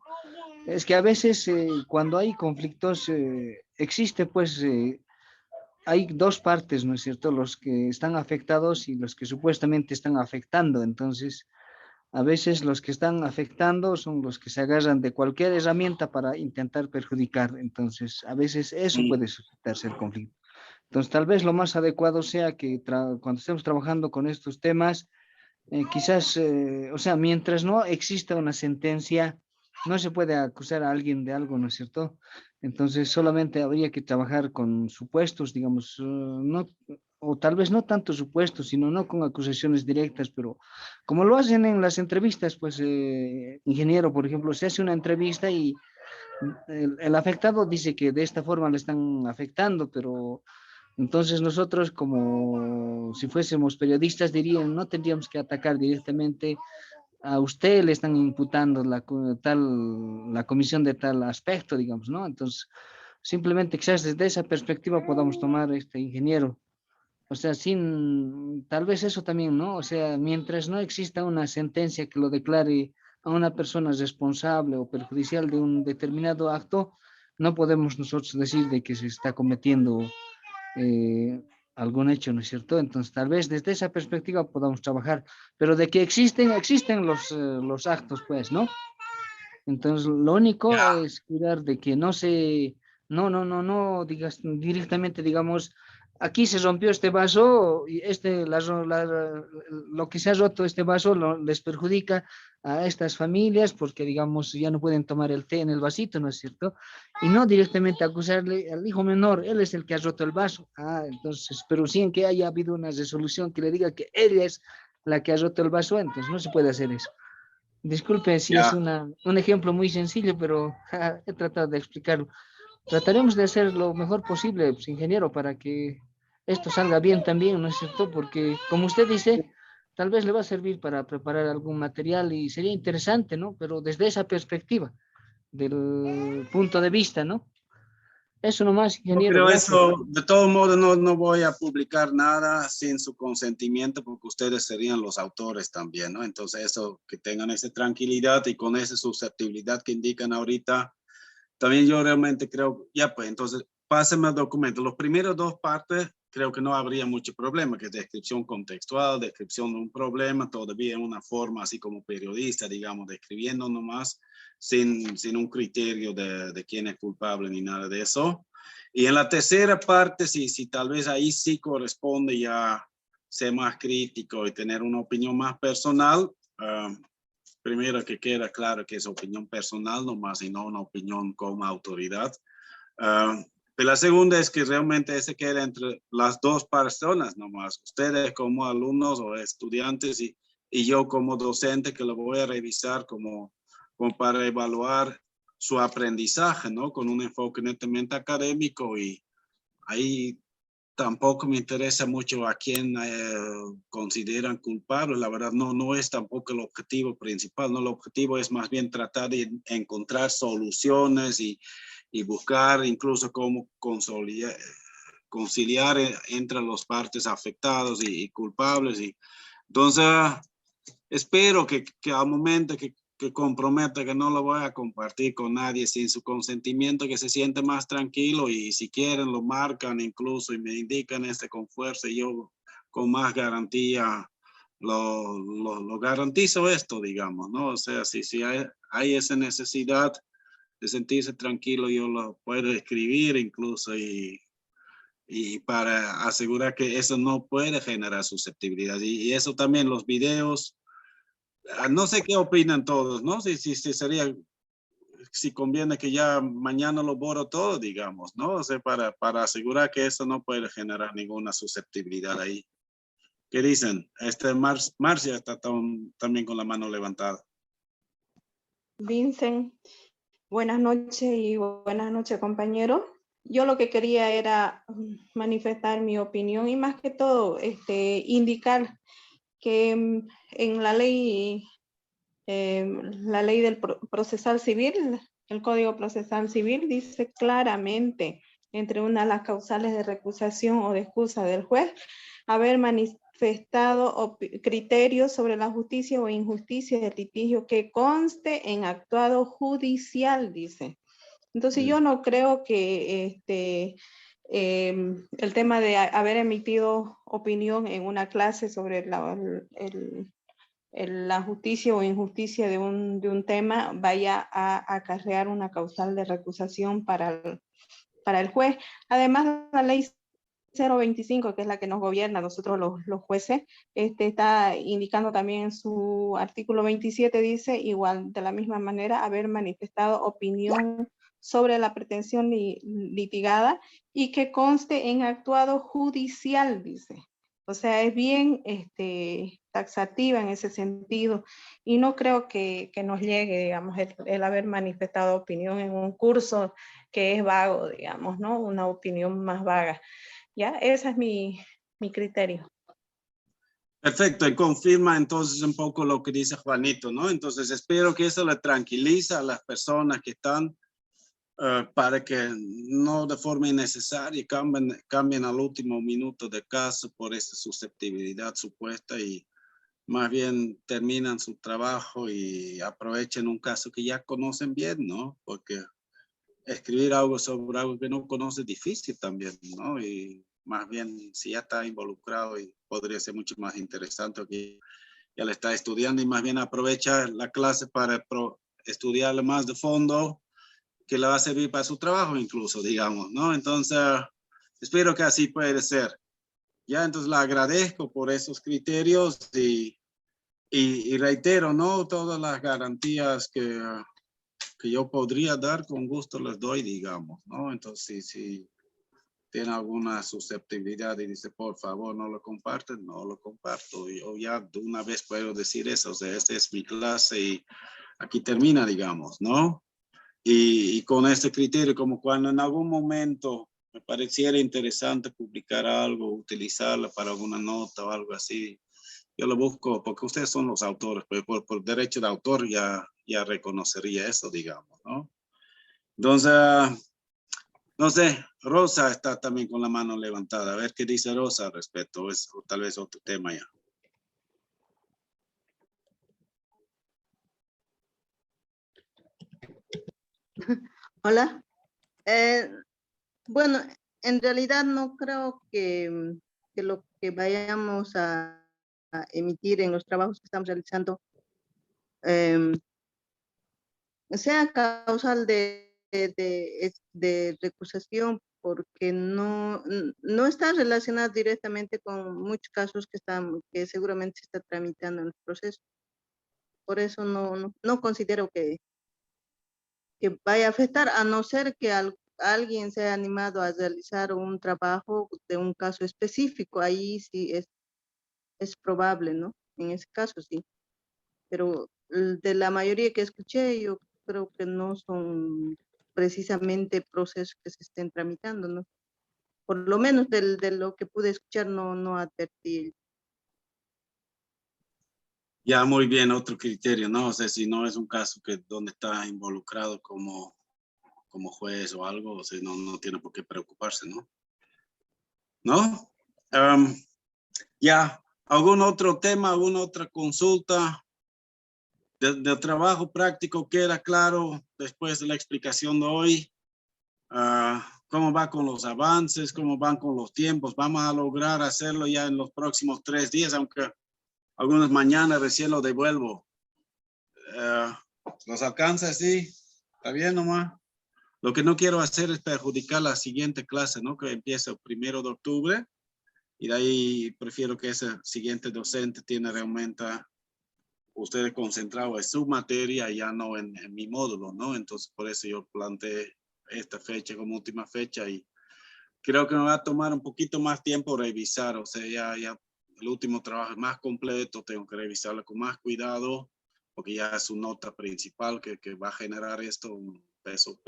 Es que a veces cuando hay conflictos existe pues, hay dos partes, ¿no es cierto? Los que están afectados y los que supuestamente están afectando. Entonces, a veces los que están afectando son los que se agarran de cualquier herramienta para intentar perjudicar. Entonces, a veces eso Mm, puede suscitarse el conflicto. Entonces, tal vez lo más adecuado sea que cuando estemos trabajando con estos temas, quizás, o sea, mientras no exista una sentencia, no se puede acusar a alguien de algo, ¿no es cierto? Entonces, solamente habría que trabajar con supuestos, digamos, no, o tal vez no tanto supuestos, sino no con acusaciones directas, pero como lo hacen en las entrevistas, pues, ingeniero, por ejemplo, se hace una entrevista y el afectado dice que de esta forma le están afectando, pero entonces nosotros, como si fuésemos periodistas, dirían, no tendríamos que atacar directamente a usted, le están imputando la comisión de tal aspecto, digamos, ¿no? Entonces, simplemente quizás desde esa perspectiva podamos tomar este ingeniero. O sea, tal vez eso también, ¿no? O sea, mientras no exista una sentencia que lo declare a una persona responsable o perjudicial de un determinado acto, no podemos nosotros decir de que se está cometiendo eh, algún hecho, ¿no es cierto? Entonces, tal vez desde esa perspectiva podamos trabajar, pero de que existen los actos, pues, ¿no? Entonces, lo único ya, es cuidar de que no digas directamente, digamos, aquí se rompió este vaso y lo que se ha roto este vaso les perjudica a estas familias porque, digamos, ya no pueden tomar el té en el vasito, ¿no es cierto? Y no directamente acusarle al hijo menor, él es el que ha roto el vaso. Ah, entonces, pero sí en que haya habido una resolución que le diga que ella es la que ha roto el vaso, entonces no se puede hacer eso. Disculpe si es ya. un ejemplo muy sencillo, pero he tratado de explicarlo. Trataremos de hacer lo mejor posible, pues, ingeniero, para que esto salga bien también, ¿no es cierto? Porque, como usted dice, tal vez le va a servir para preparar algún material y sería interesante, ¿no? Pero desde esa perspectiva, del punto de vista, ¿no? Eso nomás, Yo ingeniero, creo gracias. eso, de todo modo, no voy a publicar nada sin su consentimiento porque ustedes serían los autores también, ¿no? Entonces, eso, que tengan esa tranquilidad y con esa susceptibilidad que indican ahorita, también yo realmente creo, ya pues, entonces, pásenme el documento. Los primeros dos partes, creo que no habría mucho problema, que es descripción contextual, descripción de un problema, todavía en una forma así como periodista, digamos, describiendo nomás, sin un criterio de quién es culpable ni nada de eso. Y en la tercera parte, si tal vez ahí sí corresponde ya ser más crítico y tener una opinión más personal, primero que queda claro que es opinión personal nomás y no una opinión como autoridad. Pero la segunda es que realmente ese queda entre las dos personas nomás, ustedes como alumnos o estudiantes y yo como docente que lo voy a revisar como para evaluar su aprendizaje, ¿no? Con un enfoque netamente académico y ahí tampoco me interesa mucho a quién consideran culpable. La verdad, no es tampoco el objetivo principal. ¿No? El objetivo es más bien tratar de encontrar soluciones y buscar incluso cómo conciliar entre las partes afectadas y culpables. Entonces, espero que al momento que comprometa que no lo voy a compartir con nadie sin su consentimiento, que se siente más tranquilo y si quieren lo marcan incluso y me indican con fuerza y yo con más garantía lo garantizo esto, digamos, ¿no? O sea, si hay esa necesidad de sentirse tranquilo, yo lo puedo escribir incluso y para asegurar que eso no puede generar susceptibilidad. Y eso también los videos, no sé qué opinan todos, ¿no? Si sería, si conviene que ya mañana lo borro todo, digamos, ¿no? O sea, para asegurar que eso no puede generar ninguna susceptibilidad ahí. ¿Qué dicen? Marcia está también con la mano levantada. Vincent, buenas noches y buenas noches, compañero. yo lo que quería era manifestar mi opinión y más que todo indicar que en la ley del procesal civil, el Código Procesal Civil dice claramente entre una de las causales de recusación o de excusa del juez haber manifestado criterios sobre la justicia o injusticia del litigio que conste en actuado judicial, dice. Entonces yo no creo que el tema de haber emitido opinión en una clase sobre la justicia o injusticia de un tema vaya a acarrear una causal de recusación para el juez. Además, la ley 025, que es la que nos gobierna a nosotros los jueces, está indicando también en su artículo 27, dice, igual de la misma manera, haber manifestado opinión sobre la pretensión litigada y que conste en actuado judicial, dice. O sea, es bien taxativa en ese sentido y no creo que nos llegue, digamos, el haber manifestado opinión en un curso que es vago, digamos, ¿no? Una opinión más vaga. ¿Ya? Ese es mi criterio. Perfecto, y confirma entonces un poco lo que dice Juanito, ¿no? Entonces espero que eso le tranquiliza a las personas que están para que no de forma innecesaria cambien al último minuto de caso por esa susceptibilidad supuesta y más bien terminan su trabajo y aprovechen un caso que ya conocen bien, ¿no? Porque escribir algo sobre algo que no conoce es difícil también, ¿no? Y más bien si ya está involucrado y podría ser mucho más interesante que ya le está estudiando y más bien aprovecha la clase para estudiarle más de fondo que le va a servir para su trabajo incluso, digamos, ¿no? Entonces, espero que así puede ser. Ya, entonces le agradezco por esos criterios y reitero, ¿no? Todas las garantías que yo podría dar, con gusto les doy, digamos, ¿no? Entonces, si tiene alguna susceptibilidad y dice, por favor, no lo comparten, no lo comparto. Yo ya de una vez puedo decir eso, o sea, esta es mi clase y aquí termina, digamos, ¿no? Y con este criterio, como cuando en algún momento me pareciera interesante publicar algo, utilizarlo para alguna nota o algo así, yo lo busco porque ustedes son los autores, pero por derecho de autor ya reconocería eso, digamos, ¿no? Entonces, no sé, Rosa está también con la mano levantada. A ver qué dice Rosa al respecto, o tal vez otro tema ya. Hola. Bueno, en realidad no creo que lo que vayamos a emitir en los trabajos que estamos realizando sea causal de recusación, porque no está relacionado directamente con muchos casos que seguramente se está tramitando en el proceso. Por eso no considero que vaya a afectar, a no ser que alguien se haya animado a realizar un trabajo de un caso específico. Ahí sí es probable, ¿no? En ese caso sí. Pero de la mayoría que escuché, yo creo que no son precisamente procesos que se estén tramitando, ¿no? Por lo menos de lo que pude escuchar, no advertí. Ya, muy bien, otro criterio, ¿no? O sea, si no es un caso donde está involucrado como juez o algo, o sea, no tiene por qué preocuparse, ¿no? ¿No? Ya, ¿algún otro tema, alguna otra consulta de trabajo práctico queda claro después de la explicación de hoy? ¿Cómo va con los avances? ¿Cómo van con los tiempos? Vamos a lograr hacerlo ya en los próximos 3 días, aunque algunos mañana recién lo devuelvo. ¿Los alcanza así? ¿Está bien nomás? Lo que no quiero hacer es perjudicar la siguiente clase, ¿no? Que empieza el 1 de octubre. Y de ahí prefiero que ese siguiente docente tiene realmente ustedes concentrados en su materia y ya no en mi módulo, ¿no? Entonces, por eso yo planteé esta fecha como última fecha y creo que me va a tomar un poquito más tiempo revisar, o sea, ya el último trabajo es más completo, tengo que revisarlo con más cuidado, porque ya es su nota principal que va a generar esto un peso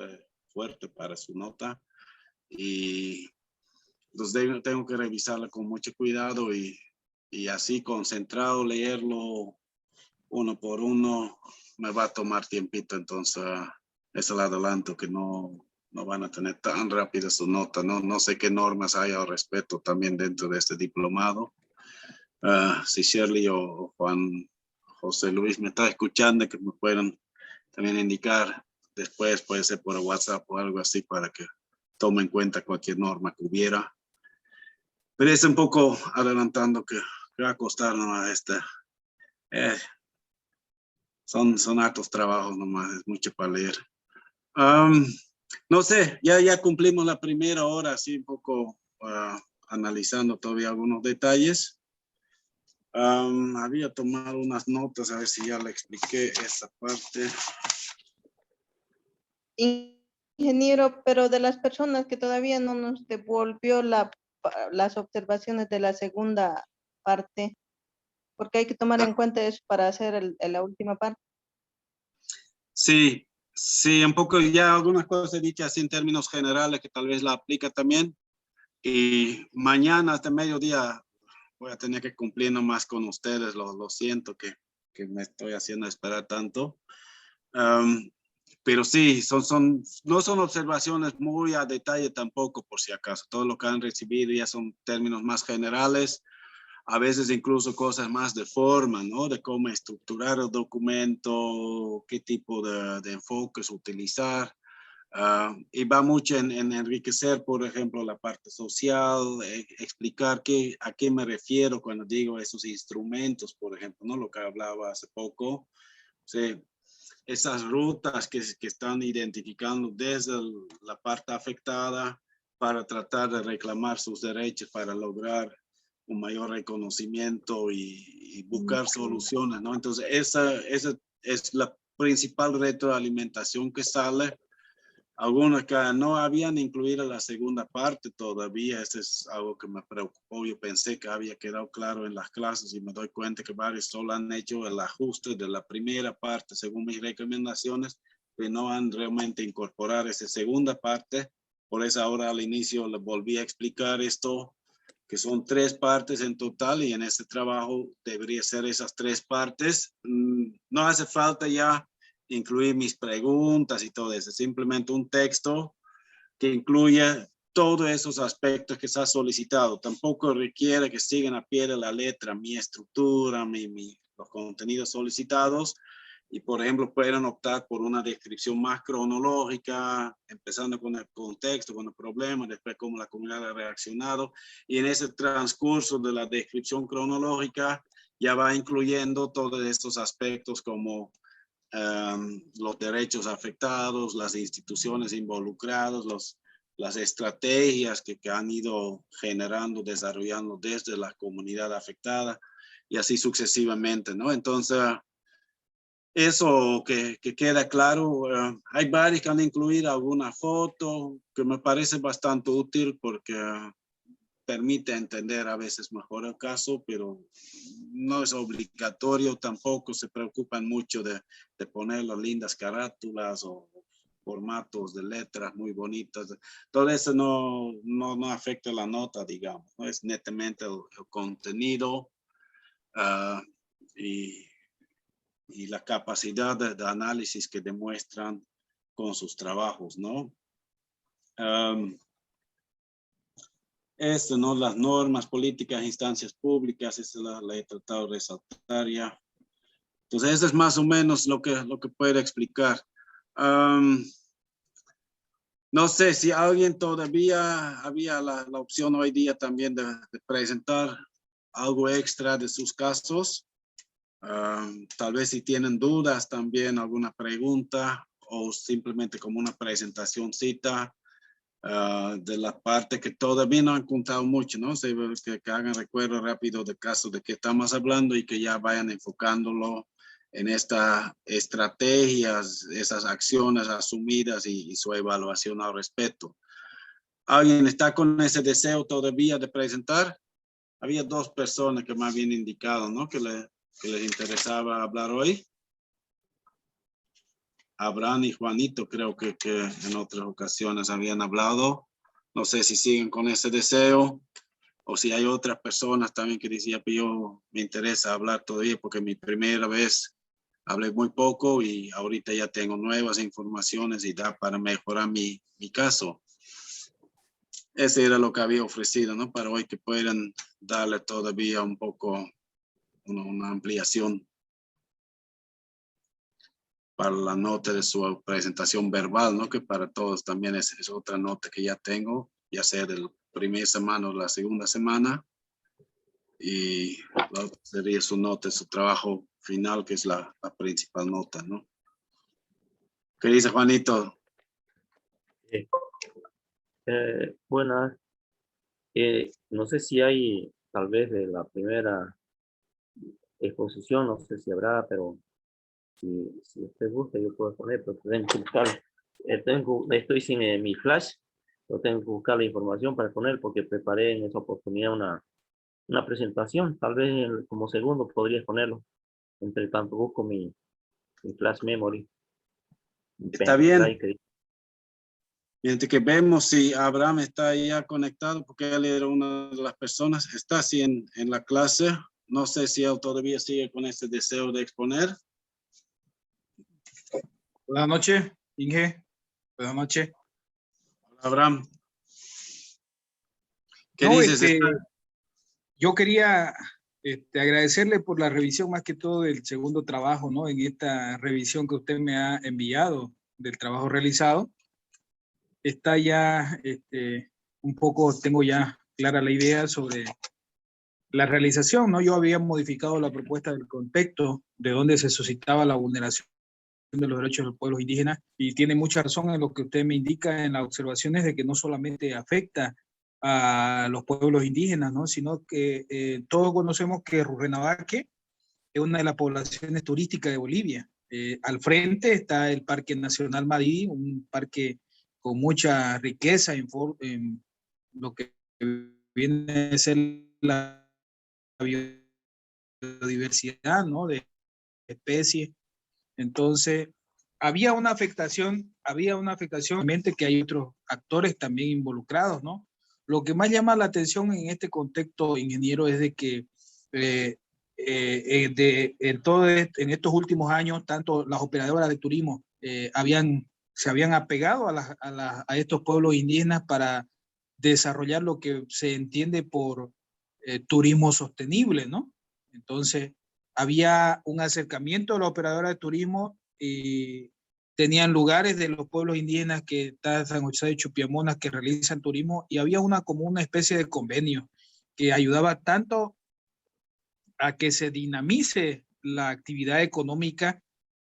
fuerte para su nota. y entonces tengo que revisarla con mucho cuidado y así concentrado leerlo uno por uno me va a tomar tiempito, entonces es el adelanto que no van a tener tan rápida su nota, no sé qué normas hay al respecto también dentro de este diplomado. Si Shirley o Juan José Luis me está escuchando, que me puedan también indicar después, puede ser por WhatsApp o algo así, para que tome en cuenta cualquier norma que hubiera. Pero es un poco adelantando que va a costar nomás son hartos trabajos nomás, es mucho para leer. No sé, ya cumplimos la primera hora, así un poco analizando todavía algunos detalles. Había tomado unas notas, a ver si ya le expliqué esa parte. Ingeniero, pero de las personas que todavía no nos devolvió las observaciones de la segunda parte, porque hay que tomar en cuenta eso para hacer la última parte. Sí, un poco ya algunas cosas dichas así en términos generales que tal vez la aplica también. Y mañana hasta mediodía voy a tener que cumplir nomás con ustedes. Lo siento que me estoy haciendo esperar tanto. Pero sí, no son observaciones muy a detalle tampoco, por si acaso. Todo lo que han recibido ya son términos más generales. A veces incluso cosas más de forma, ¿no? De cómo estructurar el documento, qué tipo de enfoques utilizar. Y va mucho en enriquecer, por ejemplo, la parte social, explicar a qué me refiero cuando digo esos instrumentos, por ejemplo, ¿no? Lo que hablaba hace poco. Sí, esas rutas que están identificando desde la parte afectada para tratar de reclamar sus derechos, para lograr un mayor reconocimiento y buscar soluciones, ¿no? Entonces, esa es la principal retroalimentación que sale. Algunos que no habían incluido la segunda parte todavía. Eso es algo que me preocupó. Yo pensé que había quedado claro en las clases y me doy cuenta que varios solo han hecho el ajuste de la primera parte según mis recomendaciones, pero no han realmente incorporado esa segunda parte. Por eso ahora al inicio le volví a explicar esto, que son 3 partes en total, y en este trabajo debería ser esas 3 partes. No hace falta ya incluir mis preguntas y todo eso, simplemente un texto que incluya todos esos aspectos que se ha solicitado. Tampoco requiere que sigan a pie de la letra mi estructura, los contenidos solicitados, y por ejemplo pueden optar por una descripción más cronológica, empezando con el contexto, con el problema, después cómo la comunidad ha reaccionado, y en ese transcurso de la descripción cronológica ya va incluyendo todos estos aspectos como los derechos afectados, las instituciones involucradas, las estrategias que han ido generando, desarrollando desde la comunidad afectada y así sucesivamente, ¿no? Entonces, eso que queda claro. Hay varios que han incluido alguna foto que me parece bastante útil porque permite entender a veces mejor el caso, pero no es obligatorio. Tampoco se preocupan mucho de poner las lindas carátulas o formatos de letras muy bonitas. Todo eso no afecta la nota, digamos, ¿no? Es netamente el contenido y la capacidad de análisis que demuestran con sus trabajos, ¿no? Esto, ¿no? Las normas, políticas, instancias públicas, esa la he tratado de resaltar ya. Entonces, eso es más o menos lo que puedo explicar. No sé si alguien todavía había la opción hoy día también de presentar algo extra de sus casos. Tal vez si tienen dudas también, alguna pregunta o simplemente como una presentacióncita. De la parte que todavía no han contado mucho, ¿no? Que hagan recuerdo rápido del caso de que estamos hablando y que ya vayan enfocándolo en estas estrategias, esas acciones asumidas y su evaluación al respecto. ¿Alguien está con ese deseo todavía de presentar? Había 2 personas que me habían indicado, ¿no? Que les interesaba hablar hoy. Abraham y Juanito creo que en otras ocasiones habían hablado. No sé si siguen con ese deseo o si hay otras personas también que decían, pero yo me interesa hablar todavía porque mi primera vez hablé muy poco y ahorita ya tengo nuevas informaciones y da para mejorar mi caso. Ese era lo que había ofrecido, ¿no? Para hoy que puedan darle todavía un poco una ampliación para la nota de su presentación verbal, ¿no? Que para todos también es otra nota que ya tengo, ya sea de la primera semana o la segunda semana. Y la otra sería su nota, su trabajo final, que es la principal nota, ¿no? ¿Qué dice Juanito? Sí. Buenas. No sé si hay, tal vez de la primera exposición, no sé si habrá, pero si usted gusta, yo puedo poner, pero tengo que buscar. Estoy sin mi flash, pero tengo que buscar la información para poner, porque preparé en esa oportunidad una presentación. Tal vez como segundo podría ponerlo. Entre tanto busco mi flash memory. Mi Está pendrive bien. Mientras que vemos si Abraham está ya conectado, porque él era una de las personas, está así en la clase. No sé si él todavía sigue con ese deseo de exponer. Buenas noches, Inge. Buenas noches. Hola, Abraham. ¿Qué No, dices? yo quería agradecerle por la revisión más que todo del segundo trabajo, ¿no? En esta revisión que usted me ha enviado del trabajo realizado. Está ya un poco, tengo ya clara la idea sobre la realización, ¿no? Yo había modificado la propuesta del contexto de donde se suscitaba la vulneración de los derechos de los pueblos indígenas y tiene mucha razón en lo que usted me indica en las observaciones de que no solamente afecta a los pueblos indígenas, ¿no? Sino que todos conocemos que Rurrenabaque es una de las poblaciones turísticas de Bolivia. Al frente está el Parque Nacional Madrid, un parque con mucha riqueza en lo que viene a ser la biodiversidad, ¿no? De especies. Entonces, había una afectación, obviamente que hay otros actores también involucrados, ¿no? Lo que más llama la atención en este contexto, ingeniero, es de que en estos últimos años, tanto las operadoras de turismo se habían apegado a estos pueblos indígenas para desarrollar lo que se entiende por turismo sostenible, ¿no? Entonces, había un acercamiento a la operadora de turismo y tenían lugares de los pueblos indígenas que está San José de Chupiamonas que realizan turismo y había como una especie de convenio que ayudaba tanto a que se dinamice la actividad económica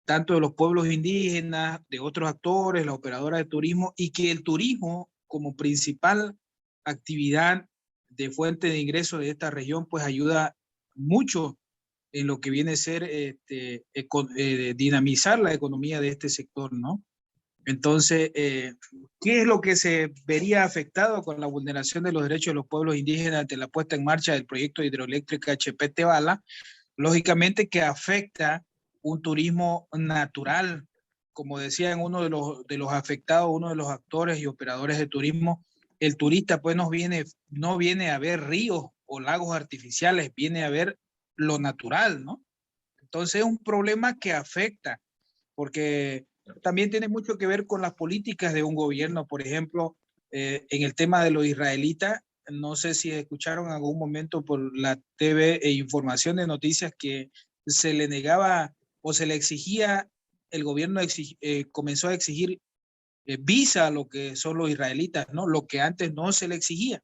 tanto de los pueblos indígenas, de otros actores, la operadora de turismo, y que el turismo como principal actividad de fuente de ingreso de esta región, pues ayuda mucho en lo que viene a ser dinamizar la economía de este sector, ¿no? Entonces, ¿qué es lo que se vería afectado con la vulneración de los derechos de los pueblos indígenas ante la puesta en marcha del proyecto hidroeléctrico HPT Bala? Lógicamente que afecta un turismo natural, como decía en uno de los afectados, uno de los actores y operadores de turismo, el turista pues no viene a ver ríos o lagos artificiales, viene a ver lo natural, ¿no? Entonces es un problema que afecta, porque también tiene mucho que ver con las políticas de un gobierno, por ejemplo, en el tema de los israelitas, no sé si escucharon en algún momento por la TV e información de noticias que se le negaba o se le exigía, el gobierno comenzó a exigir visa a lo que son los israelitas, ¿no? Lo que antes no se le exigía.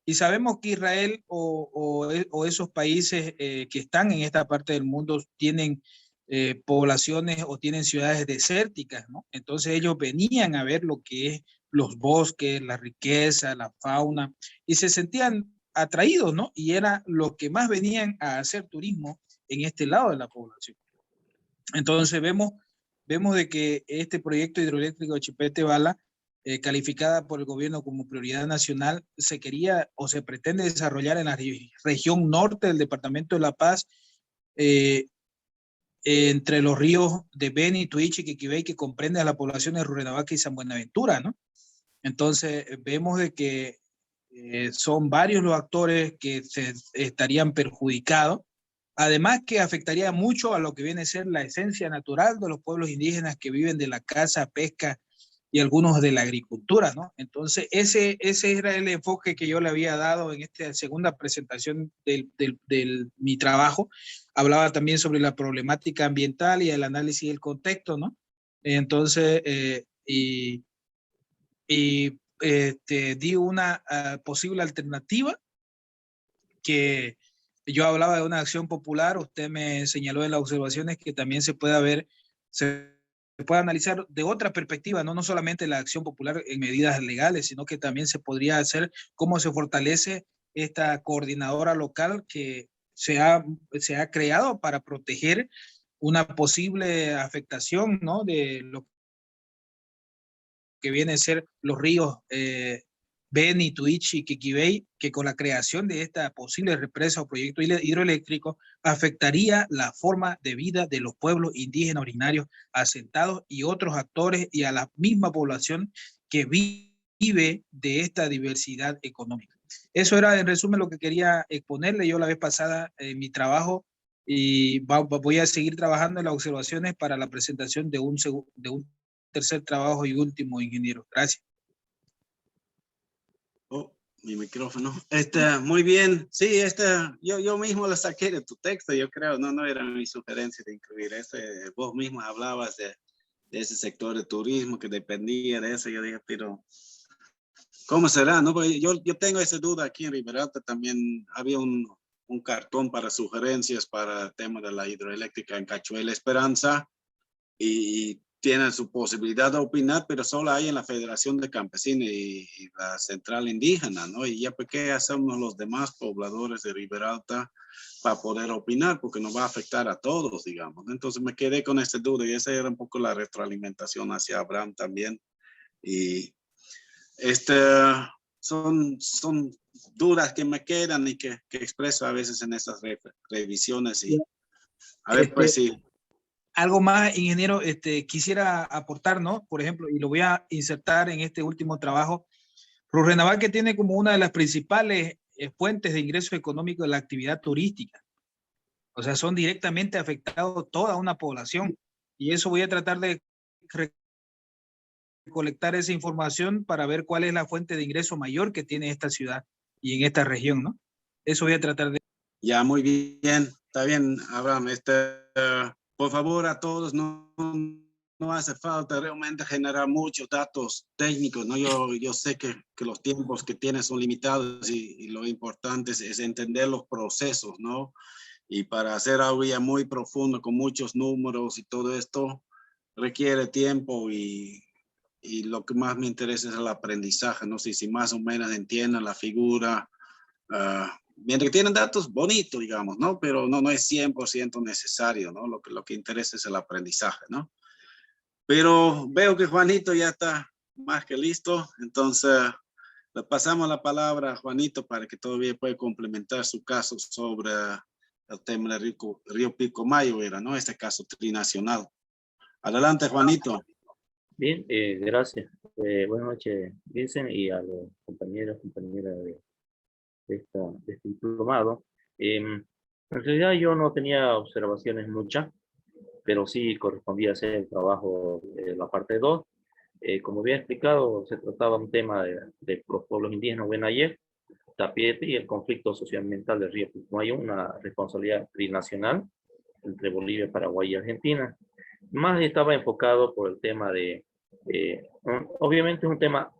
Y sabemos que Israel o esos países que están en esta parte del mundo tienen poblaciones o tienen ciudades desérticas, ¿no? Entonces ellos venían a ver lo que es los bosques, la riqueza, la fauna, y se sentían atraídos, ¿no? Y era lo que más venían a hacer turismo en este lado de la población. Entonces vemos de que este proyecto hidroeléctrico Chipete Bala, calificada por el gobierno como prioridad nacional, se quería o se pretende desarrollar en la región norte del departamento de La Paz, entre los ríos de Beni, Tuichi y Quiquibey, que comprende a la población de Rurrenabaque y San Buenaventura, ¿no? Entonces, vemos de que son varios los actores que se estarían perjudicados. Además que afectaría mucho a lo que viene a ser la esencia natural de los pueblos indígenas que viven de la caza, pesca y algunos de la agricultura, ¿no? Entonces, ese era el enfoque que yo le había dado en esta segunda presentación de mi trabajo. Hablaba también sobre la problemática ambiental y el análisis del contexto, ¿no? Entonces, di una posible alternativa que yo hablaba de una acción popular, usted me señaló en las observaciones que también se puede ver, se puede analizar de otra perspectiva, no solamente la acción popular en medidas legales, sino que también se podría hacer cómo se fortalece esta coordinadora local que se ha creado para proteger una posible afectación, ¿no? De lo que viene a ser los ríos Beni, Tuichi y Quiquibey, que con la creación de esta posible represa o proyecto hidroeléctrico afectaría la forma de vida de los pueblos indígenas originarios asentados y otros actores y a la misma población que vive de esta diversidad económica. Eso era en resumen lo que quería exponerle yo la vez pasada en mi trabajo y voy a seguir trabajando en las observaciones para la presentación de un tercer trabajo y último, ingeniero. Gracias. Oh, mi micrófono. Muy bien. Sí, yo mismo lo saqué de tu texto, yo creo. No era mi sugerencia de incluir vos mismo hablabas de ese sector de turismo que dependía de eso. Yo dije, pero ¿cómo será? No, porque yo tengo esa duda aquí en Riberalta. También había un cartón para sugerencias para el tema de la hidroeléctrica en Cachuela Esperanza y tienen su posibilidad de opinar, pero solo hay en la Federación de Campesinos y la Central Indígena, ¿no? Y ya, ¿por qué hacemos los demás pobladores de Riberalta para poder opinar? Porque nos va a afectar a todos, digamos. Entonces me quedé con esta duda y esa era un poco la retroalimentación hacia Abraham también. Y son dudas que me quedan y que expreso a veces en esas revisiones. Y a ver, pues sí. Algo más, ingeniero, quisiera aportar, ¿no? Por ejemplo, y lo voy a insertar en este último trabajo. Rurrenabaque tiene como una de las principales fuentes de ingreso económico de la actividad turística. O sea, son directamente afectados toda una población. Y eso voy a tratar de recolectar esa información para ver cuál es la fuente de ingreso mayor que tiene esta ciudad y en esta región, ¿no? Eso voy a tratar de... Ya, muy bien. Está bien, Abraham. Por favor, a todos, no hace falta realmente generar muchos datos técnicos, ¿no? Yo sé que los tiempos que tienes son limitados y lo importante es entender los procesos, ¿no? Y para hacer algo ya muy profundo, con muchos números y todo esto, requiere tiempo y lo que más me interesa es el aprendizaje, ¿no? Si más o menos entienden la figura, mientras que tienen datos bonitos, digamos, ¿no? Pero no es 100% necesario, ¿no? Lo que interesa es el aprendizaje, ¿no? Pero veo que Juanito ya está más que listo, entonces le pasamos la palabra a Juanito para que todavía pueda complementar su caso sobre el tema del río Pilcomayo, ¿no? Este caso trinacional. Adelante, Juanito. Bien, gracias. Buenas noches, Vincent, y a los compañeras de este diplomado. En realidad yo no tenía observaciones muchas, pero sí correspondía hacer el trabajo de la parte 2. Como había explicado, se trataba un tema de los pueblos indígenas Huenayé, Tapiete y el conflicto socioambiental del río Pilcomayo, una responsabilidad trinacional entre Bolivia, Paraguay y Argentina. Más estaba enfocado por el tema obviamente es un tema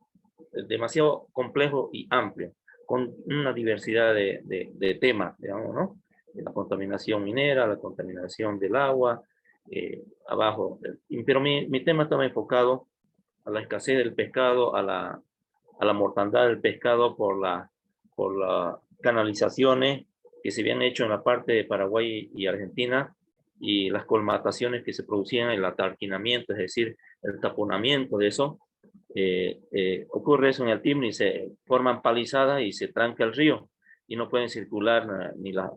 demasiado complejo y amplio, con una diversidad de temas, digamos, ¿no? La contaminación minera, la contaminación del agua, abajo. Pero mi tema estaba enfocado a la escasez del pescado, a la mortandad del pescado por las canalizaciones que se habían hecho en la parte de Paraguay y Argentina y las colmataciones que se producían, el atarquinamiento, es decir, el taponamiento de eso. Ocurre eso en el Timni, se forman palizadas y se tranca el río y no pueden circular ni las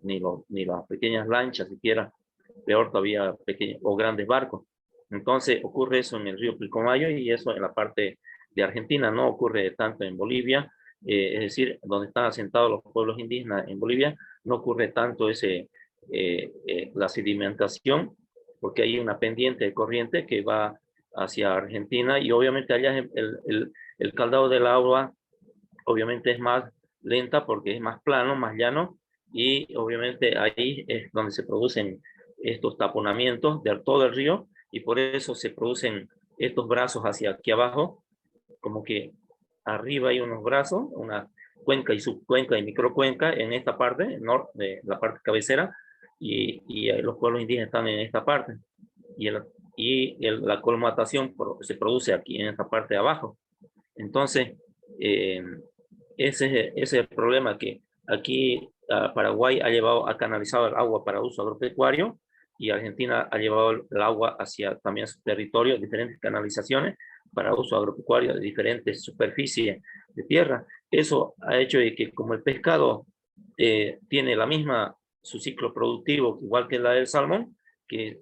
pequeñas lanchas siquiera, peor todavía pequeños o grandes barcos. Entonces ocurre eso en el río Pilcomayo y eso en la parte de Argentina, no ocurre tanto en Bolivia, es decir, donde están asentados los pueblos indígenas en Bolivia, no ocurre tanto la sedimentación, porque hay una pendiente de corriente que va hacia Argentina y obviamente allá el caldado del agua obviamente es más lenta porque es más plano, más llano, y obviamente ahí es donde se producen estos taponamientos de todo el río, y por eso se producen estos brazos hacia aquí abajo, como que arriba hay unos brazos, una cuenca y subcuenca y microcuenca en esta parte, de la parte cabecera, y los pueblos indígenas están en esta parte, la colmatación se produce aquí en esta parte de abajo. Entonces, ese es el problema, que aquí Paraguay ha canalizado el agua para uso agropecuario y Argentina ha llevado el agua hacia también su territorio, diferentes canalizaciones para uso agropecuario de diferentes superficies de tierra. Eso ha hecho de que como el pescado tiene su ciclo productivo igual que la del salmón, que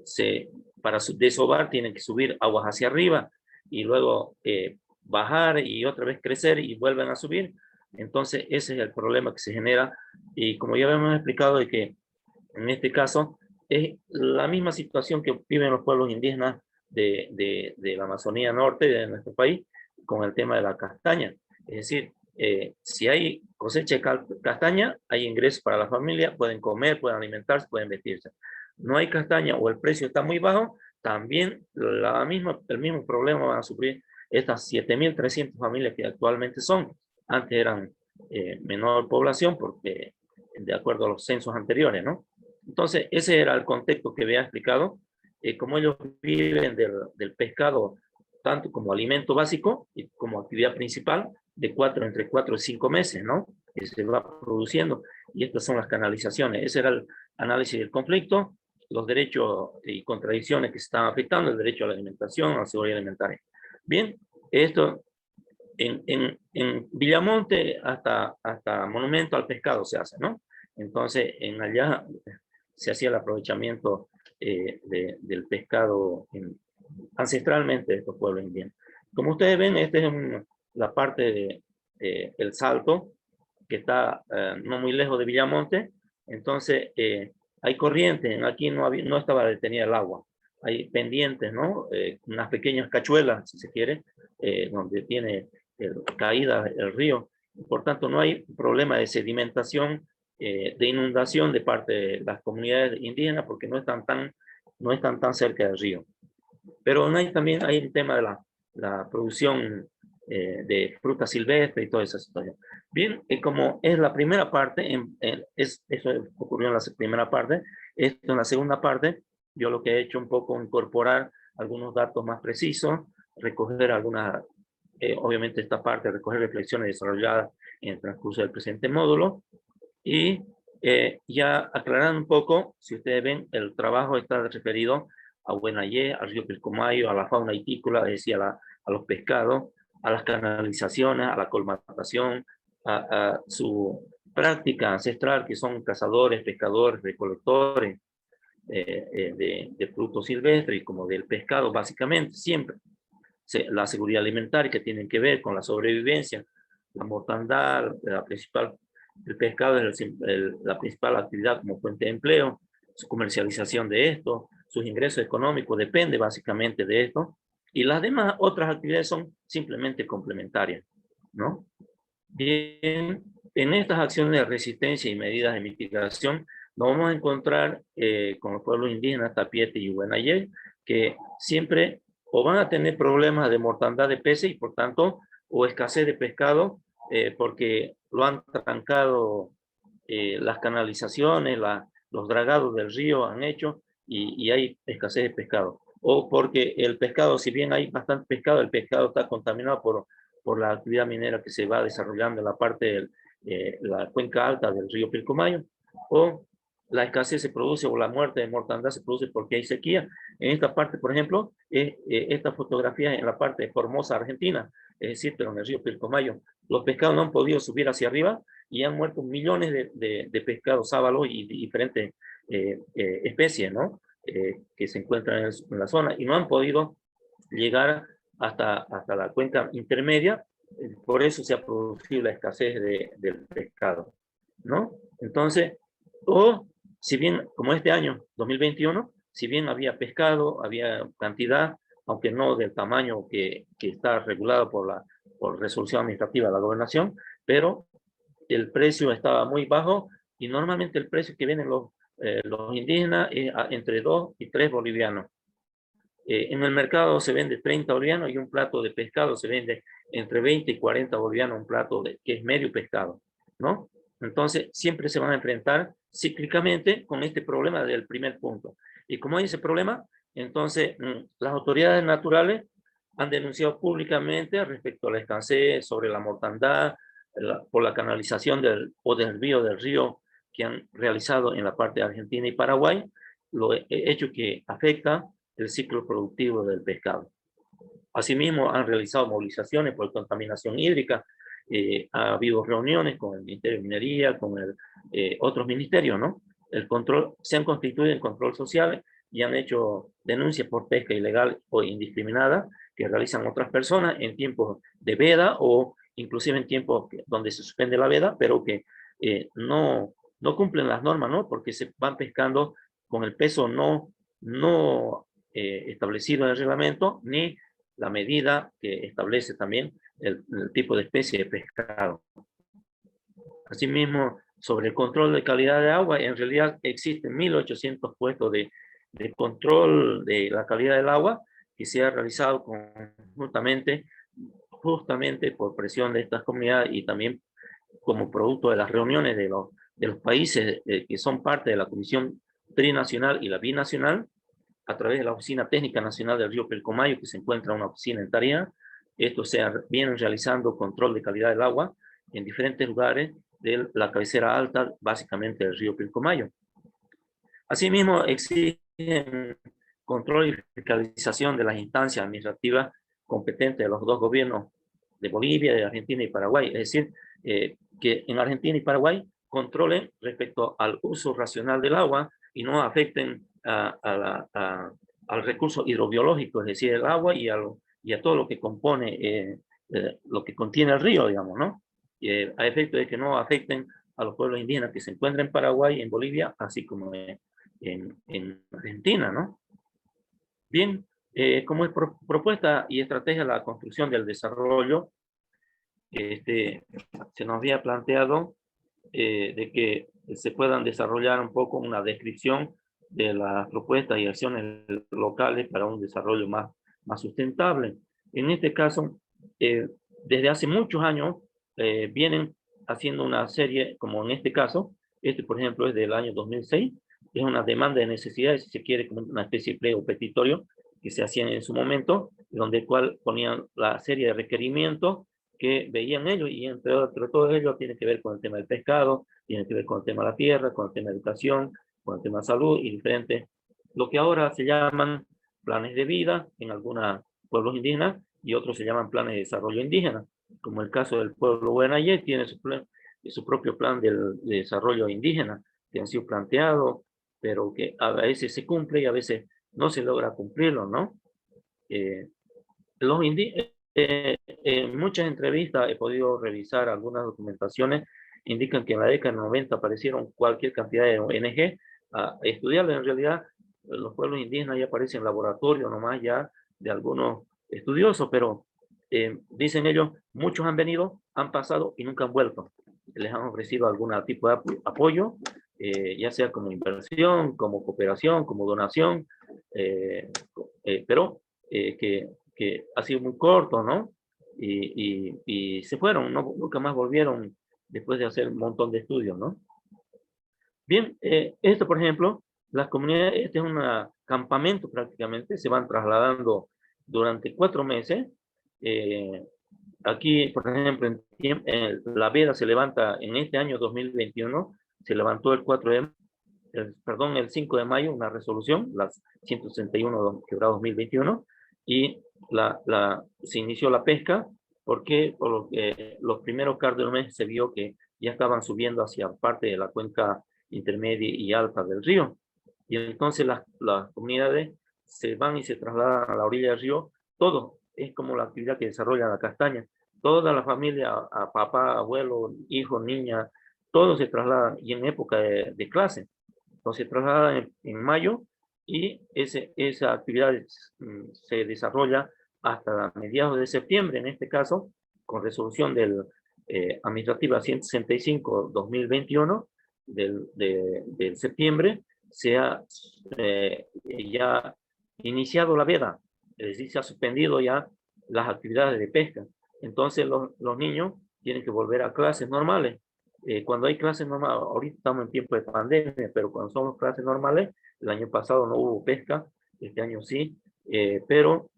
para desovar tienen que subir aguas hacia arriba y luego bajar y otra vez crecer y vuelven a subir. Entonces ese es el problema que se genera, y como ya habíamos explicado, de que en este caso es la misma situación que viven los pueblos indígenas de la Amazonía Norte de nuestro país con el tema de la castaña. Es decir, si hay cosecha de castaña, hay ingresos para la familia, pueden comer, pueden alimentarse, pueden vestirse. No hay castaña o el precio está muy bajo, también el mismo problema van a sufrir estas 7.300 familias que actualmente son. Antes eran menor población porque de acuerdo a los censos anteriores, ¿no? Entonces, ese era el contexto que había explicado, cómo ellos viven del pescado tanto como alimento básico y como actividad principal entre 4 y 5 meses, ¿no? Que se va produciendo, y estas son las canalizaciones. Ese era el análisis del conflicto, los derechos y contradicciones que se están afectando, el derecho a la alimentación, a la seguridad alimentaria. Bien, esto en Villamonte hasta monumento al pescado se hace, ¿no? Entonces, allá se hacía el aprovechamiento del pescado ancestralmente de estos pueblos indígenas. Como ustedes ven, esta es la parte del Salto, que está no muy lejos de Villamonte. Entonces, hay corrientes, aquí no estaba detenida el agua. Hay pendientes, ¿no? Unas pequeñas cachuelas, si se quiere, donde tiene caída el río. Por tanto, no hay problema de sedimentación, de inundación de parte de las comunidades indígenas, porque no están tan cerca del río. Pero también hay el tema de la producción de fruta silvestre y toda esa situación. Bien, como es la primera parte, eso ocurrió en la primera parte, esto en la segunda parte, yo lo que he hecho un poco incorporar algunos datos más precisos, recoger obviamente esta parte, recoger reflexiones desarrolladas en el transcurso del presente módulo, y ya aclarando un poco, si ustedes ven, el trabajo está referido a Huenayé, al río Pilcomayo, a la fauna hitícola, es decir, a los pescados, a las canalizaciones, a la colmatación, a su práctica ancestral, que son cazadores, pescadores, recolectores de frutos silvestres, como del pescado, básicamente, siempre. La seguridad alimentaria, que tienen que ver con la sobrevivencia, la mortandad, el pescado es la principal actividad como fuente de empleo, su comercialización de esto, sus ingresos económicos depende básicamente de esto, y las demás otras actividades son simplemente complementarias, ¿no? Bien, en estas acciones de resistencia y medidas de mitigación, nos vamos a encontrar con los pueblos indígenas Tapiete y Huenayé, que siempre o van a tener problemas de mortandad de peces y por tanto, o escasez de pescado, porque lo han trancado las canalizaciones, los dragados del río han hecho, y hay escasez de pescado. O porque el pescado, si bien hay bastante pescado, el pescado está contaminado por la actividad minera que se va desarrollando en la parte de la cuenca alta del río Pilcomayo, o la escasez se produce, o la muerte de mortandad se produce porque hay sequía. En esta parte, por ejemplo, esta fotografía en la parte de Formosa, Argentina, es decir, pero en el río Pilcomayo, los pescados no han podido subir hacia arriba y han muerto millones de pescados sábalos y diferentes especies, ¿no? Que se encuentran en la zona, y no han podido llegar hasta la cuenca intermedia. Por eso se ha producido la escasez del pescado, ¿no? Entonces, o si bien, como este año 2021, si bien había pescado, había cantidad, aunque no del tamaño que está regulado por resolución administrativa de la gobernación, pero el precio estaba muy bajo y normalmente el precio que venden los indígenas es entre 2 y 3 bolivianos. En el mercado se vende 30 bolivianos y un plato de pescado se vende entre 20 y 40 bolivianos, un plato que es medio pescado, ¿no? Entonces, siempre se van a enfrentar cíclicamente con este problema del primer punto. Y como hay ese problema, entonces las autoridades naturales han denunciado públicamente respecto a la escasez, sobre la mortandad, por la canalización o desvío del río que han realizado en la parte de Argentina y Paraguay, lo hecho que afecta el ciclo productivo del pescado. Asimismo, han realizado movilizaciones por contaminación hídrica, ha habido reuniones con el Ministerio de Minería, con otros ministerios, ¿no? Se han constituido en control social y han hecho denuncias por pesca ilegal o indiscriminada que realizan otras personas en tiempos de veda o inclusive en tiempos donde se suspende la veda, pero que no cumplen las normas, ¿no? Porque se van pescando con el peso no establecido en el reglamento, ni la medida que establece también el tipo de especie de pescado. Asimismo, sobre el control de calidad de agua, en realidad existen 1.800 puestos de control de la calidad del agua que se ha realizado justamente por presión de estas comunidades y también como producto de las reuniones de los países que son parte de la Comisión Trinacional y la Binacional, a través de la Oficina Técnica Nacional del Río Pilcomayo, que se encuentra una oficina en Tarija. Estos se vienen realizando control de calidad del agua en diferentes lugares de la cabecera alta, básicamente del río Pilcomayo. Asimismo, exigen control y fiscalización de las instancias administrativas competentes de los dos gobiernos de Bolivia, de Argentina y Paraguay. Es decir, que en Argentina y Paraguay controlen respecto al uso racional del agua y no afecten al recurso hidrobiológico, es decir, el agua y a todo lo que compone, lo que contiene el río, digamos, ¿no? A efecto de que no afecten a los pueblos indígenas que se encuentran en Paraguay, en Bolivia, así como en Argentina, ¿no? Bien, como es propuesta y estrategia la construcción del desarrollo, se nos había planteado de que se puedan desarrollar un poco una descripción de las propuestas y acciones locales para un desarrollo más sustentable. En este caso, desde hace muchos años vienen haciendo una serie, como en este caso, por ejemplo es del año 2006, es una demanda de necesidades, si se quiere, como una especie de pliego petitorio que se hacían en su momento, donde cual ponían la serie de requerimientos que veían ellos, y entre todos ellos tiene que ver con el tema del pescado, tiene que ver con el tema de la tierra, con el tema de educación, con el tema de salud y diferentes, lo que ahora se llaman planes de vida en algunos pueblos indígenas y otros se llaman planes de desarrollo indígena, como el caso del pueblo Huenayé, tiene su propio plan de desarrollo indígena que han sido planteados, pero que a veces se cumple y a veces no se logra cumplirlo, ¿no? Los indígenas, en muchas entrevistas he podido revisar algunas documentaciones, indican que en la década del 90 aparecieron cualquier cantidad de ONG a estudiarlo. En realidad, los pueblos indígenas ya aparecen en laboratorio nomás ya de algunos estudiosos, pero dicen ellos, muchos han venido, han pasado y nunca han vuelto. Les han ofrecido algún tipo de apoyo, ya sea como inversión, como cooperación, como donación, pero que ha sido muy corto, ¿no? Y se fueron, nunca más volvieron después de hacer un montón de estudios, ¿no? Bien, esto, por ejemplo, las comunidades, este es un campamento prácticamente, se van trasladando durante 4 meses. Aquí, por ejemplo, la veda se levanta en este año 2021, se levantó el 5 de mayo, una resolución, la 161/2021, y se inició la pesca, porque por los primeros cardos del mes se vio que ya estaban subiendo hacia parte de la cuenca intermedia y alta del río. Y entonces las comunidades se van y se trasladan a la orilla del río, todos es como la actividad que desarrolla la castaña. Toda la familia, a papá, abuelo, hijo, niña, todos se trasladan y en época de clase. Entonces se trasladan en mayo y esa actividad se desarrolla hasta mediados de septiembre, en este caso, con resolución del administrativa 165-2021 del septiembre, se ha ya iniciado la veda, es decir, se ha suspendido ya las actividades de pesca. Entonces los niños tienen que volver a clases normales. Cuando hay clases normales, ahorita estamos en tiempo de pandemia, pero cuando son clases normales, el año pasado no hubo pesca, este año sí, pero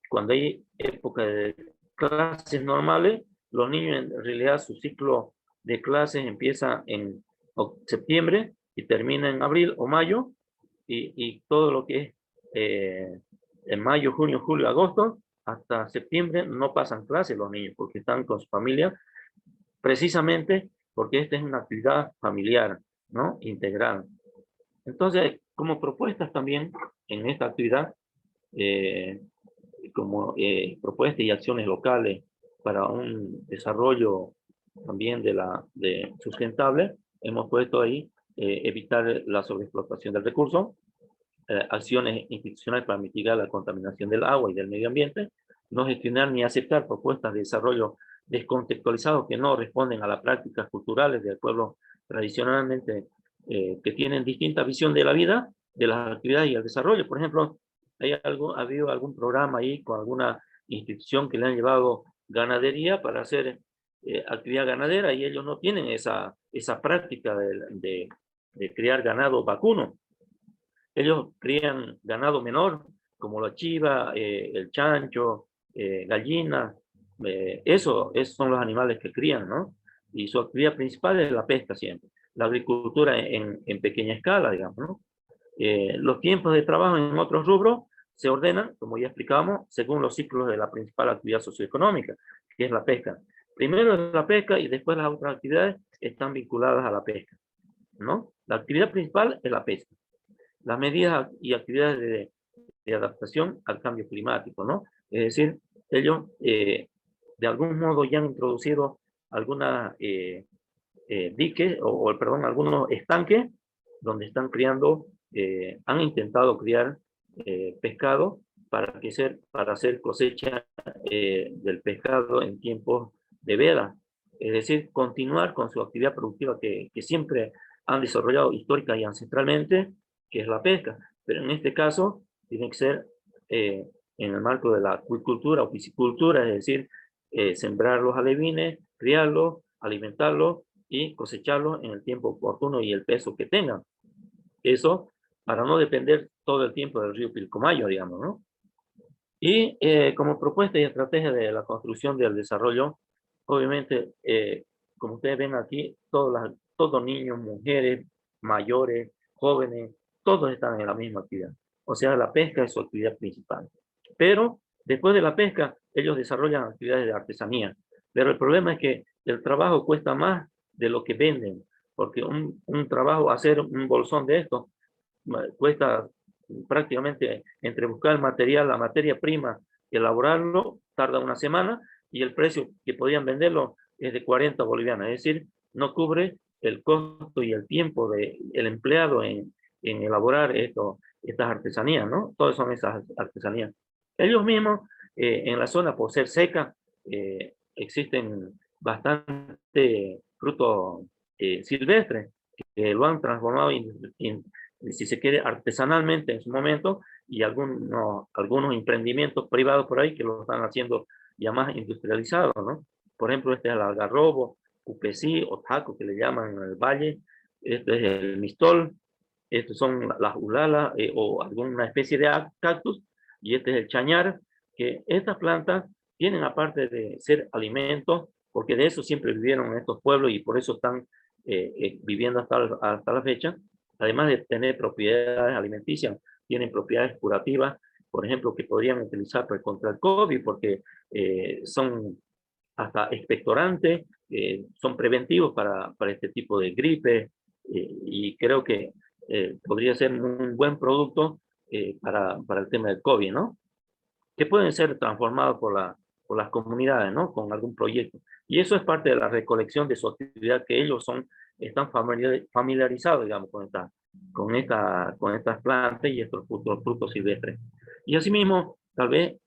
cuando hay época de clases normales, los niños en realidad su ciclo de clases empieza en septiembre y termina en abril o mayo, y todo lo que es en mayo, junio, julio, agosto, hasta septiembre no pasan clases los niños porque están con su familia, precisamente porque esta es una actividad familiar, ¿no? Integral. Entonces, como propuestas también en esta actividad, como propuestas y acciones locales para un desarrollo también de sustentable, hemos puesto ahí evitar la sobreexplotación del recurso, acciones institucionales para mitigar la contaminación del agua y del medio ambiente, no gestionar ni aceptar propuestas de desarrollo descontextualizados que no responden a las prácticas culturales del pueblo tradicionalmente, que tienen distinta visión de la vida, de las actividades y el desarrollo. Por ejemplo, ha habido algún programa ahí con alguna institución que le han llevado ganadería para hacer actividad ganadera y ellos no tienen esa práctica de criar ganado vacuno. Ellos crían ganado menor, como la chiva, el chancho, gallina. Esos son los animales que crían, ¿no? Y su actividad principal es la pesca siempre. La agricultura en pequeña escala, digamos, ¿no? Los tiempos de trabajo en otros rubros se ordenan, como ya explicamos, según los ciclos de la principal actividad socioeconómica, que es la pesca. Primero es la pesca y después las otras actividades están vinculadas a la pesca, ¿no? La actividad principal es la pesca. Las medidas y actividades de adaptación al cambio climático, ¿no? Es decir, ellos de algún modo ya han introducido algunas diques, perdón, algunos estanques donde están criando, han intentado criar pescado para hacer cosecha del pescado en tiempos de veda. Es decir, continuar con su actividad productiva que siempre han desarrollado histórica y ancestralmente, que es la pesca. Pero en este caso tiene que ser en el marco de la acuicultura o piscicultura, es decir, sembrar los alevines, criarlos, alimentarlos y cosecharlos en el tiempo oportuno y el peso que tengan. Eso para no depender todo el tiempo del río Pilcomayo, digamos, ¿no? Y como propuesta y estrategia de la construcción del desarrollo, obviamente, como ustedes ven aquí, todos niños, mujeres, mayores, jóvenes, todos están en la misma actividad. O sea, la pesca es su actividad principal. Pero después de la pesca, ellos desarrollan actividades de artesanía. Pero el problema es que el trabajo cuesta más de lo que venden, porque un trabajo, hacer un bolsón de esto, cuesta prácticamente entre buscar el material, la materia prima, elaborarlo, tarda una semana, y el precio que podían venderlo es de 40 bolivianos, es decir, no cubre el costo y el tiempo del empleado en elaborar estas artesanías, ¿no? Todas son esas artesanías. Ellos mismos, en la zona, por ser seca, existen bastante frutos silvestres que lo han transformado si se quiere, artesanalmente en su momento, y algunos emprendimientos privados por ahí que lo están haciendo ya más industrializados, ¿no? Por ejemplo, este es el algarrobo, cupesí o taco que le llaman en el valle, este es el mistol, estos son las ulalas o alguna especie de cactus, y este es el chañar, que estas plantas tienen, aparte de ser alimentos, porque de eso siempre vivieron estos pueblos y por eso están viviendo hasta la fecha, además de tener propiedades alimenticias, tienen propiedades curativas, por ejemplo, que podrían utilizar contra el COVID, porque son hasta expectorantes, son preventivos para este tipo de gripe, y creo que podría ser un buen producto para el tema del COVID, ¿no? que pueden ser transformados por las comunidades, ¿no? Con algún proyecto. Y eso es parte de la recolección de su actividad, que ellos están familiarizados, digamos, con estas plantas y estos frutos silvestres. Y asimismo, tal vez,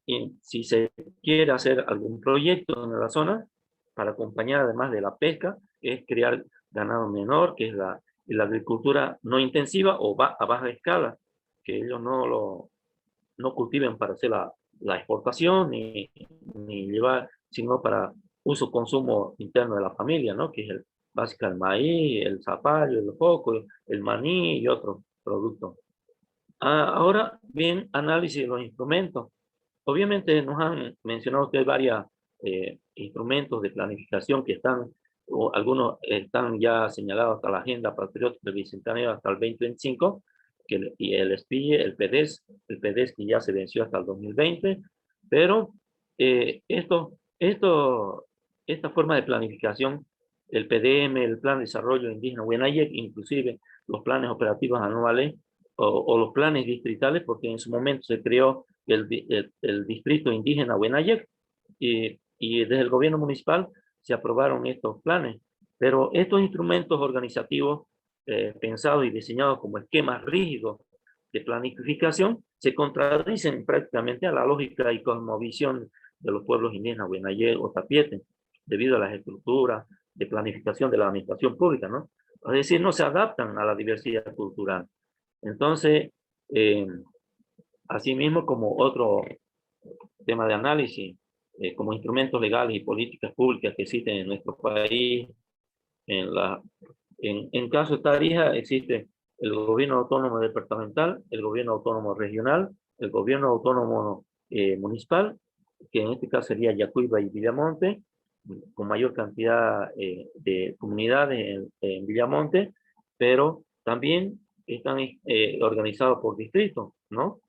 si se quiere hacer algún proyecto en la zona, para acompañar además de la pesca, es crear ganado menor, que es la agricultura no intensiva o a baja escala, que ellos no cultiven para hacer la exportación ni llevar, sino para uso, consumo interno de la familia, ¿no? Que es básica el maíz, el zapallo, el coco, el maní y otros productos. Ahora bien, análisis de los instrumentos. Obviamente nos han mencionado que hay varios instrumentos de planificación que están, o algunos están ya señalados hasta la Agenda Patriótica del Bicentenario hasta el 2025, y el SPIE, el PEDES que ya se venció hasta el 2020, pero esta forma de planificación, el PDM, el Plan de Desarrollo Indígena Huenayec, inclusive los planes operativos anuales o los planes distritales, porque en su momento se creó el distrito indígena Huenayec y desde el gobierno municipal se aprobaron estos planes. Pero estos instrumentos organizativos pensados y diseñados como esquemas rígidos de planificación se contradicen prácticamente a la lógica y cosmovisión de los pueblos indígenas Huenayec o Tapiete, debido a las estructuras de planificación de la administración pública, ¿no? Es decir, no se adaptan a la diversidad cultural. Entonces, asimismo, como otro tema de análisis, como instrumentos legales y políticas públicas que existen en nuestro país, en caso de Tarija existe el gobierno autónomo departamental, el gobierno autónomo regional, el gobierno autónomo municipal, que en este caso sería Yacuiba y Villamonte, con mayor cantidad de comunidades en Villamonte, pero también están organizados por distritos, ¿no?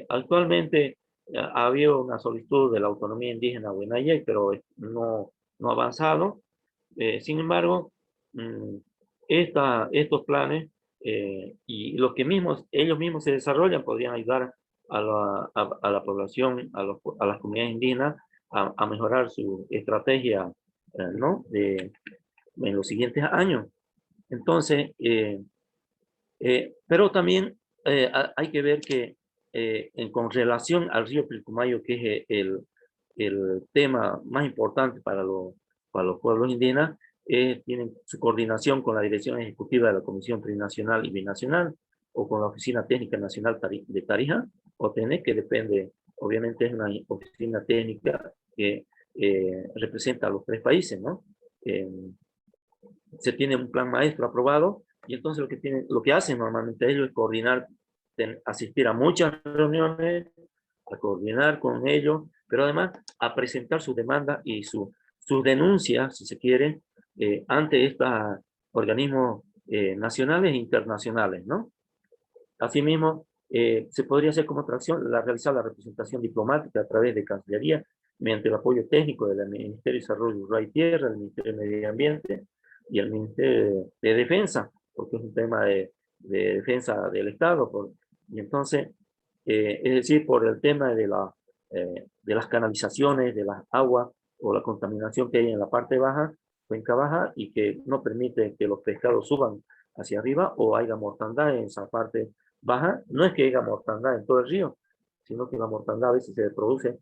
Actualmente ha habido una solicitud de la autonomía indígena Huenayec, pero no ha avanzado. Sin embargo, estos planes y los que ellos mismos se desarrollan podrían ayudar a la población, a las comunidades indígenas a mejorar su estrategia, ¿no? En los siguientes años. Entonces, pero también hay que ver que con relación al río Pilcomayo, que es el tema más importante para los pueblos indígenas, tienen su coordinación con la Dirección Ejecutiva de la Comisión Trinacional y Binacional o con la Oficina Técnica Nacional de Tarija, OTN, que depende, obviamente es una oficina técnica que representa a los 3 países, ¿no? Se tiene un plan maestro aprobado y entonces lo que hacen normalmente ellos es coordinar, asistir a muchas reuniones, a coordinar con ellos, pero además a presentar sus demandas y sus denuncias, si se quiere, ante estos organismos nacionales e internacionales, ¿no? Asimismo, se podría hacer como otra acción realizar la representación diplomática a través de Cancillería, mediante el apoyo técnico del Ministerio de Desarrollo Rural y Tierra, el Ministerio de Medio Ambiente y el Ministerio de Defensa, porque es un tema de defensa del Estado. Y entonces, es decir, por el tema de las canalizaciones, de las aguas o la contaminación que hay en la parte baja, cuenca baja, y que no permite que los pescados suban hacia arriba o haya mortandad en esa parte baja. No es que haya mortandad en todo el río, sino que la mortandad a veces se produce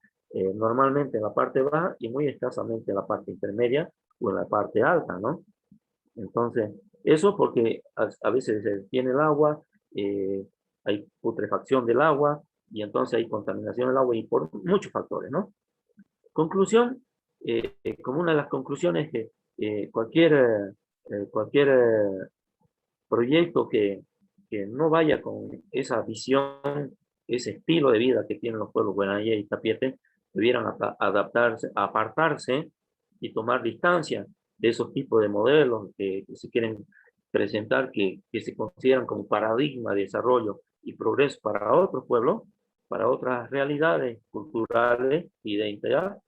normalmente en la parte baja y muy escasamente en la parte intermedia o en la parte alta, ¿no? Entonces, eso porque a veces se detiene el agua, hay putrefacción del agua y entonces hay contaminación del agua y por muchos factores, ¿no? Conclusión, como una de las conclusiones que cualquier proyecto que no vaya con esa visión, ese estilo de vida que tienen los pueblos Huenayec y Tapiete, debieran adaptarse, apartarse y tomar distancia de esos tipos de modelos que se quieren presentar, que se consideran como paradigma de desarrollo y progreso para otros pueblos, para otras realidades culturales y de identidad,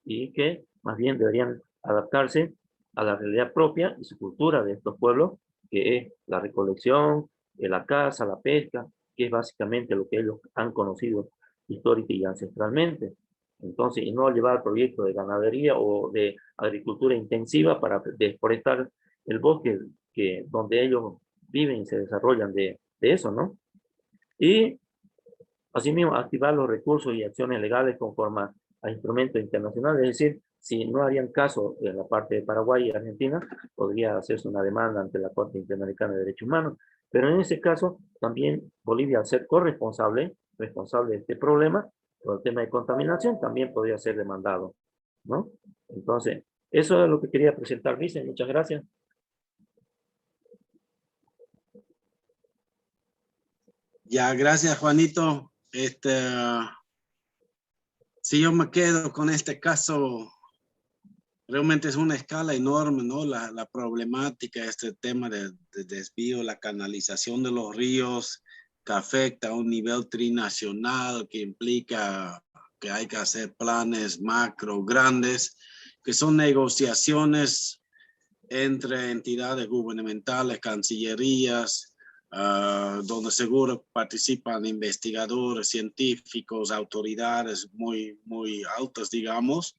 y que más bien deberían adaptarse a la realidad propia y su cultura de estos pueblos, que es la recolección, la caza, la pesca, que es básicamente lo que ellos han conocido histórica y ancestralmente. Entonces, y no llevar proyectos de ganadería o de agricultura intensiva para deforestar el bosque donde ellos viven y se desarrollan de eso, ¿no? Y asimismo, activar los recursos y acciones legales conforme a instrumentos internacionales, es decir, si no harían caso en la parte de Paraguay y Argentina, podría hacerse una demanda ante la Corte Interamericana de Derechos Humanos. Pero en ese caso, también Bolivia, al ser responsable de este problema, por el tema de contaminación, también podría ser demandado, ¿no? Entonces, eso es lo que quería presentar, Vice. Muchas gracias. Ya, gracias, Juanito. Si yo me quedo con este caso, realmente es una escala enorme, ¿no? La problemática, este tema de desvío, la canalización de los ríos, que afecta a un nivel trinacional, que implica que hay que hacer planes macro grandes, que son negociaciones entre entidades gubernamentales, cancillerías, donde seguro participan investigadores, científicos, autoridades muy altas, digamos,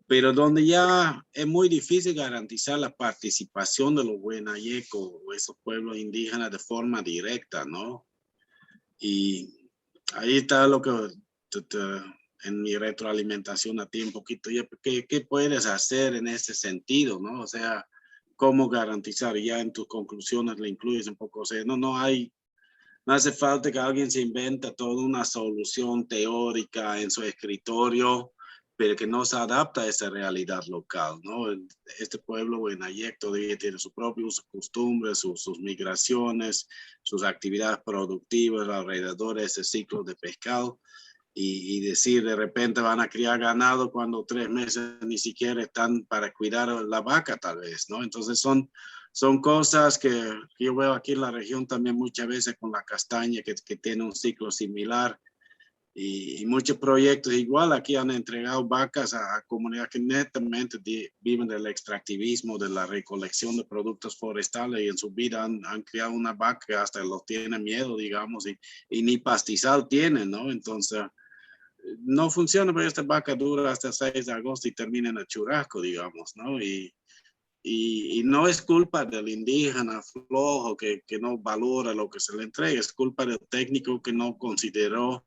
pero donde ya es muy difícil garantizar la participación de los huenayecos o esos pueblos indígenas de forma directa, ¿no? Y ahí está lo que en mi retroalimentación a ti un poquito, ¿qué puedes hacer en ese sentido, no? O sea, ¿cómo garantizar? Ya en tus conclusiones le incluyes un poco, o sea, no hace falta que alguien se invente toda una solución teórica en su escritorio, pero que no se adapta a esa realidad local, ¿no? Este pueblo Huenayec todavía tiene sus propios costumbres, sus migraciones, sus actividades productivas alrededor de ese ciclo de pescado. Y decir de repente van a criar ganado cuando 3 meses ni siquiera están para cuidar la vaca tal vez, ¿no? Entonces son cosas que yo veo aquí en la región también muchas veces con la castaña que tiene un ciclo similar y muchos proyectos igual aquí han entregado vacas a comunidades que netamente viven del extractivismo, de la recolección de productos forestales y en su vida han criado una vaca que hasta los tiene miedo, digamos, y ni pastizal tienen, ¿no? Entonces no funciona, pero esta vaca dura hasta 6 de agosto y termina en el churrasco, digamos, ¿no? Y no es culpa del indígena flojo que no valora lo que se le entrega, es culpa del técnico que no consideró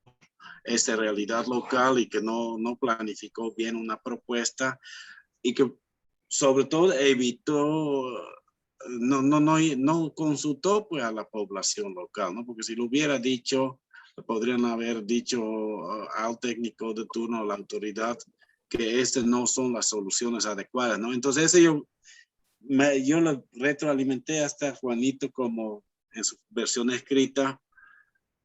esta realidad local y que no planificó bien una propuesta y que sobre todo evitó, no consultó pues a la población local, ¿no? Porque si lo hubiera dicho, podrían haber dicho al técnico de turno, a la autoridad, que estas no son las soluciones adecuadas, ¿no? Entonces ese yo lo retroalimenté hasta Juanito como en su versión escrita.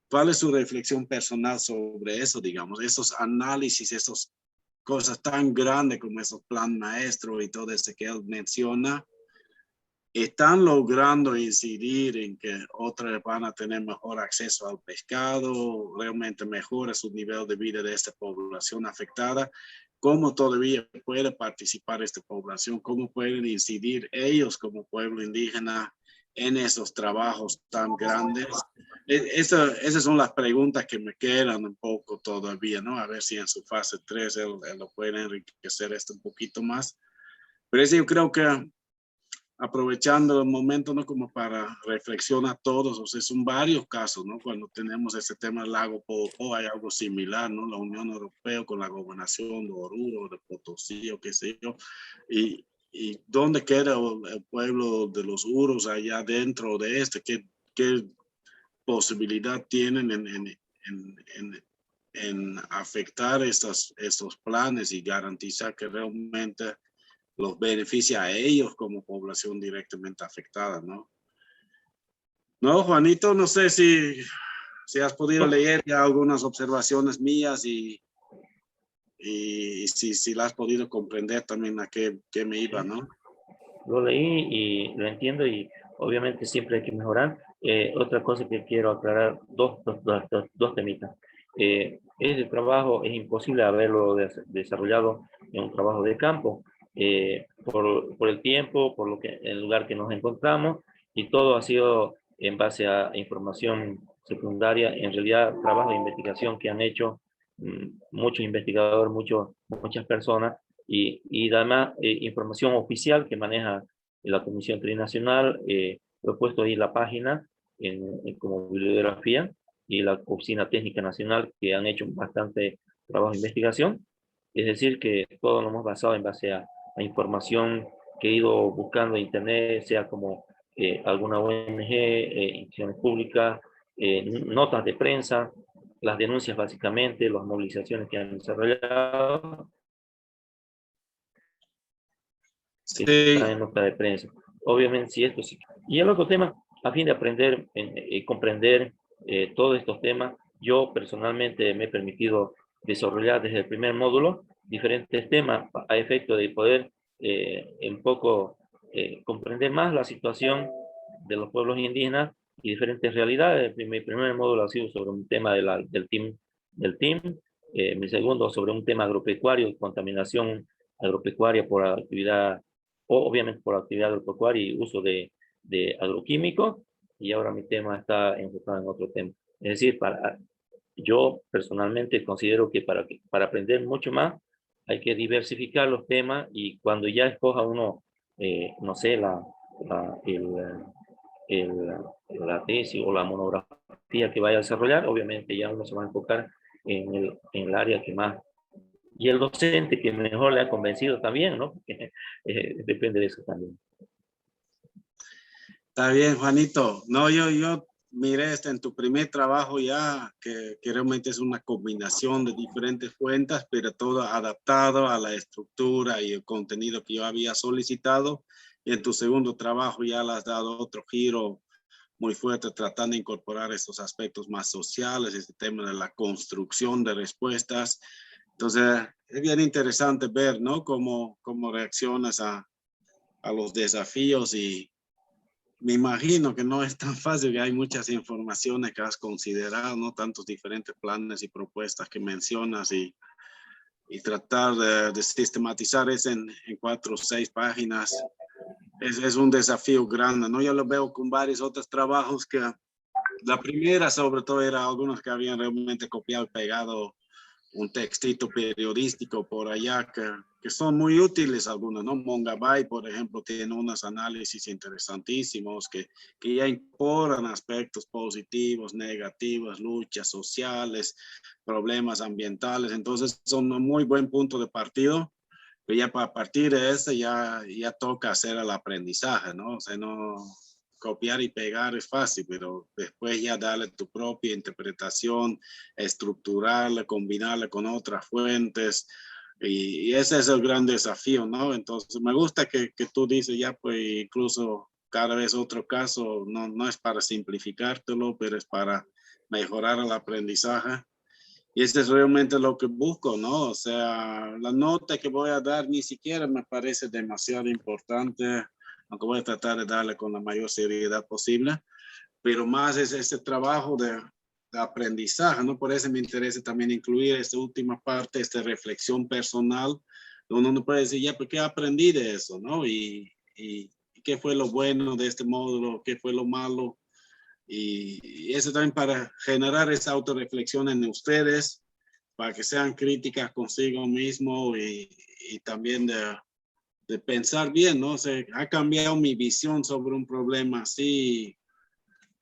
¿Cuál es su reflexión personal sobre eso, digamos, esos análisis, esas cosas tan grandes como esos plan maestro y todo eso que él menciona, están logrando incidir en que otras van a tener mejor acceso al pescado, realmente mejora su nivel de vida de esta población afectada? ¿Cómo todavía puede participar esta población? ¿Cómo pueden incidir ellos como pueblo indígena en esos trabajos tan grandes? Esas son las preguntas que me quedan un poco todavía, ¿no? A ver si en su fase 3 él lo puede enriquecer esto un poquito más. Pero eso yo creo que aprovechando el momento, ¿no? Como para reflexionar todos, o sea, son varios casos, ¿no? Cuando tenemos este tema del lago Poopó, hay algo similar, ¿no? La Unión Europea con la gobernación de Oruro, de Potosí, o qué sé yo, y dónde queda el pueblo de los Uros allá dentro de qué posibilidad tienen en afectar estos planes y garantizar que realmente los beneficia a ellos como población directamente afectada, ¿no? No, Juanito, no sé si has podido leer ya algunas observaciones mías y si las has podido comprender también a qué me iba, ¿no? Lo leí y lo entiendo y obviamente siempre hay que mejorar. Otra cosa que quiero aclarar, dos temitas. Ese trabajo es imposible haberlo desarrollado en un trabajo de campo por el tiempo, el lugar que nos encontramos y todo ha sido en base a información secundaria, en realidad trabajo de investigación que han hecho muchos investigadores, muchas personas, y además información oficial que maneja la Comisión Trinacional. He puesto ahí la página como bibliografía, y la Oficina Técnica Nacional, que han hecho bastante trabajo de investigación. Es decir, que todo lo hemos basado en base a información que he ido buscando en internet, sea como alguna ONG, instituciones públicas, notas de prensa, las denuncias básicamente, las movilizaciones que han desarrollado. Sí, Está en nota de prensa. Obviamente, si esto sí. Y el otro tema, a fin de aprender y comprender todos estos temas, yo personalmente me he permitido desarrollar desde el primer módulo diferentes temas a efecto de poder un poco comprender más la situación de los pueblos indígenas y diferentes realidades. Mi primer módulo ha sido sobre un tema del TIM, mi segundo sobre un tema agropecuario, contaminación agropecuaria por actividad, obviamente por actividad agropecuaria y uso de agroquímicos, y ahora mi tema está enfocado en otro tema. Es decir, yo personalmente considero que para aprender mucho más hay que diversificar los temas, y cuando ya escoja uno, no sé, la tesis o la monografía que vaya a desarrollar, obviamente ya uno se va a enfocar en el área que más, y el docente que mejor le ha convencido también, ¿no? Porque, depende de eso también. está bien, Juanito. No, yo miré en tu primer trabajo ya, que realmente es una combinación de diferentes fuentes, pero todo adaptado a la estructura y el contenido que yo había solicitado. Y en tu segundo trabajo ya le has dado otro giro muy fuerte, tratando de incorporar estos aspectos más sociales, este tema de la construcción de respuestas. Entonces, es bien interesante ver, ¿no? Cómo reaccionas a los desafíos, y me imagino que no es tan fácil, que hay muchas informaciones que has considerado, ¿no? Tantos diferentes planes y propuestas que mencionas, y tratar de sistematizar eso en 4 o 6 páginas. Es un desafío grande, ¿no? Yo lo veo con varios otros trabajos que la primera, sobre todo, era algunos que habían realmente copiado y pegado un textito periodístico por allá, que son muy útiles algunos, ¿no? Mongabay, por ejemplo, tiene unos análisis interesantísimos que ya incorporan aspectos positivos, negativos, luchas sociales, problemas ambientales. Entonces, son un muy buen punto de partida. Pero ya a partir de eso ya toca hacer el aprendizaje, ¿no? O sea, no copiar y pegar es fácil, pero después ya darle tu propia interpretación, estructurarla, combinarla con otras fuentes, y ese es el gran desafío, ¿no? Entonces me gusta que tú dices ya, pues incluso cada vez otro caso, no es para simplificártelo, pero es para mejorar el aprendizaje. Y eso es realmente lo que busco, ¿no? O sea, la nota que voy a dar ni siquiera me parece demasiado importante, aunque voy a tratar de darle con la mayor seriedad posible, pero más es ese trabajo de aprendizaje, ¿no? Por eso me interesa también incluir esta última parte, esta reflexión personal, donde uno puede decir, ya, ¿por qué aprendí de eso, no? Y qué fue lo bueno de este módulo, qué fue lo malo. Y eso también para generar esa autorreflexión en ustedes, para que sean críticas consigo mismo, y también de pensar bien, ¿no? O sea, ha cambiado mi visión sobre un problema así,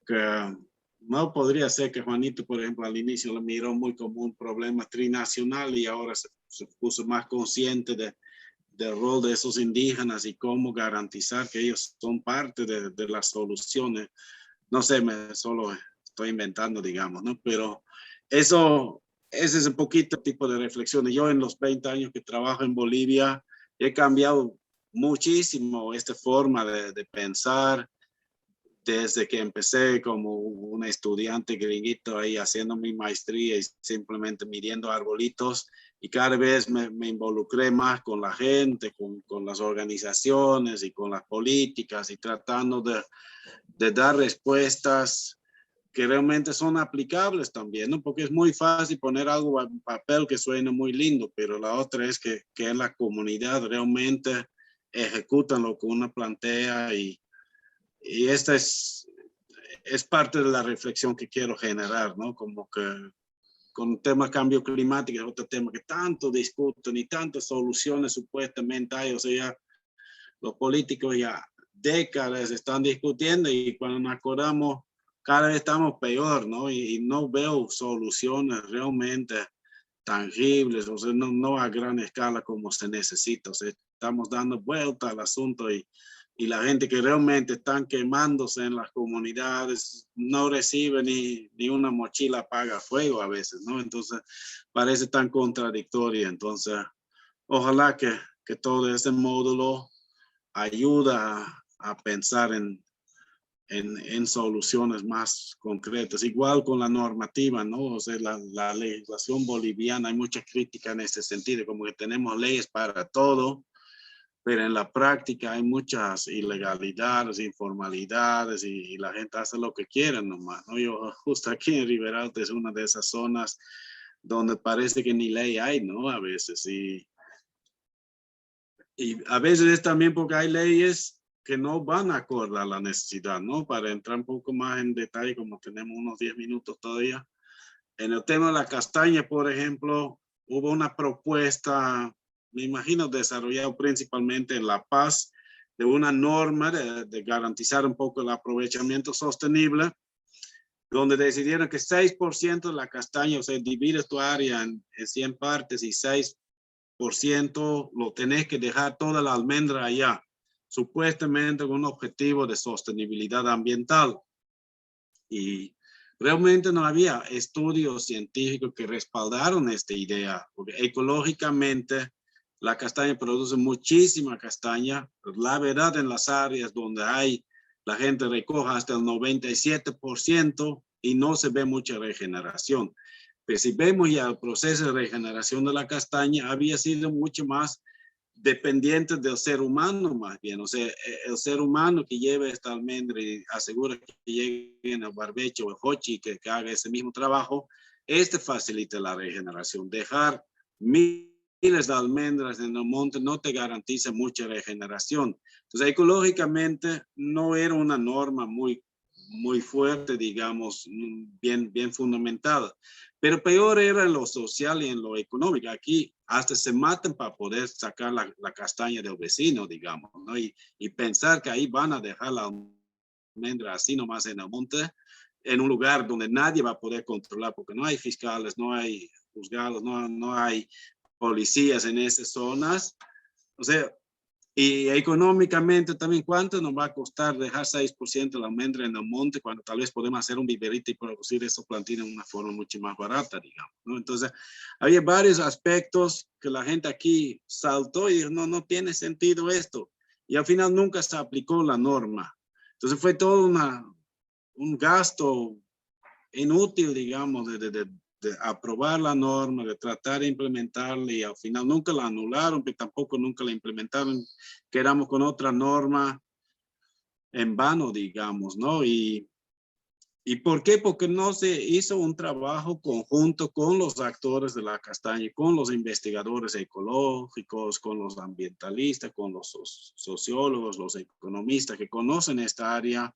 que no podría ser que Juanito, por ejemplo, al inicio lo miró muy como un problema trinacional, y ahora se puso más consciente del rol de esos indígenas y cómo garantizar que ellos son parte de las soluciones. No sé, solo estoy inventando, digamos, ¿no? Pero ese es un poquito el tipo de reflexiones. Yo en los 20 años que trabajo en Bolivia he cambiado muchísimo esta forma de pensar, desde que empecé como un estudiante gringuito ahí haciendo mi maestría y simplemente midiendo arbolitos, y cada vez me involucré más con la gente, con las organizaciones y con las políticas, y tratando de dar respuestas que realmente son aplicables también, ¿no? Porque es muy fácil poner algo en papel que suene muy lindo, pero la otra es que en la comunidad realmente ejecutan lo que uno plantea, y esta es es parte de la reflexión que quiero generar, ¿no? Como que con el tema cambio climático es otro tema que tanto discuten y tantas soluciones supuestamente hay, o sea, los políticos ya décadas están discutiendo y cuando nos acordamos cada vez estamos peor, ¿no? Y no veo soluciones realmente tangibles, o sea, no a gran escala como se necesita, o sea, estamos dando vuelta al asunto y la gente que realmente están quemándose en las comunidades no recibe ni una mochila apaga fuego a veces, ¿no? Entonces parece tan contradictorio, entonces ojalá que todo ese módulo ayuda a pensar en soluciones más concretas. Igual con la normativa, ¿no? O sea, la legislación boliviana, hay mucha crítica en ese sentido, como que tenemos leyes para todo, pero en la práctica hay muchas ilegalidades, informalidades y la gente hace lo que quiere nomás, ¿no? Yo justo aquí en Riberalta es una de esas zonas donde parece que ni ley hay, ¿no? A veces y a veces es también porque hay leyes que no van a acorde a la necesidad, ¿no? Para entrar un poco más en detalle, como tenemos unos 10 minutos todavía. En el tema de la castaña, por ejemplo, hubo una propuesta, me imagino, desarrollada principalmente en La Paz, de una norma de garantizar un poco el aprovechamiento sostenible, donde decidieron que 6% de la castaña, o sea, divide tu área en 100 partes y 6% lo tenés que dejar toda la almendra allá, supuestamente con un objetivo de sostenibilidad ambiental. Y realmente no había estudios científicos que respaldaron esta idea, porque ecológicamente la castaña produce muchísima castaña. La verdad, en las áreas donde la gente recoja hasta el 97% y no se ve mucha regeneración. Pero si vemos ya el proceso de regeneración de la castaña, había sido mucho más dependiente del ser humano más bien, o sea, el ser humano que lleva esta almendra y asegura que llegue en el barbecho o el hochi que haga ese mismo trabajo, facilita la regeneración. Dejar miles de almendras en el monte no te garantiza mucha regeneración. Entonces, ecológicamente no era una norma muy fuerte, digamos, bien fundamentada. Pero peor era en lo social y en lo económico. Aquí hasta se matan para poder sacar la castaña del vecino, digamos, ¿no? Y pensar que ahí van a dejar la almendra así nomás en el monte, en un lugar donde nadie va a poder controlar, porque no hay fiscales, no hay juzgados, no hay policías en esas zonas. O sea, y económicamente también, ¿cuánto nos va a costar dejar 6% de la almendra en el monte cuando tal vez podemos hacer un viverito y producir esos plantines de una forma mucho más barata, digamos, ¿no? Entonces, había varios aspectos que la gente aquí saltó y dijo, no tiene sentido esto. Y al final nunca se aplicó la norma. Entonces, fue todo un gasto inútil, digamos, de aprobar la norma, de tratar de implementarla y al final nunca la anularon, pero tampoco nunca la implementaron. Quedamos con otra norma en vano, digamos, ¿no? ¿Y por qué? Porque no se hizo un trabajo conjunto con los actores de la castaña, con los investigadores ecológicos, con los ambientalistas, con los sociólogos, los economistas que conocen esta área,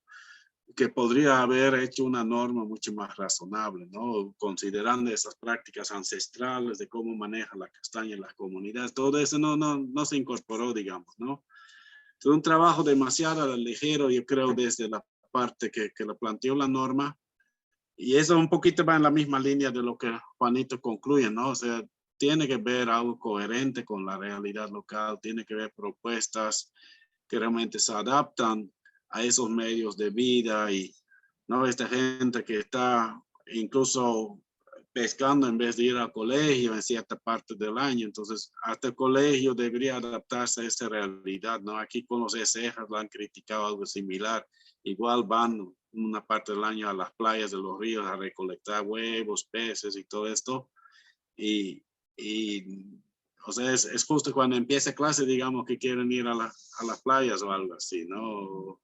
que podría haber hecho una norma mucho más razonable, ¿no? Considerando esas prácticas ancestrales de cómo maneja la castaña en las comunidades. Todo eso no se incorporó, digamos, ¿no? Es un trabajo demasiado ligero, yo creo, desde la parte que lo planteó la norma. Y eso un poquito va en la misma línea de lo que Juanito concluye, ¿no? O sea, tiene que ver algo coherente con la realidad local, tiene que ver propuestas que realmente se adaptan a esos medios de vida y no esta gente que está incluso pescando en vez de ir al colegio en cierta parte del año. Entonces, hasta el colegio debería adaptarse a esa realidad, ¿no? Aquí con los ESEJAS lo han criticado algo similar. Igual van una parte del año a las playas de los ríos a recolectar huevos, peces y todo esto. Y o sea, es justo cuando empieza clase, digamos, que quieren ir a las playas o algo así, ¿no?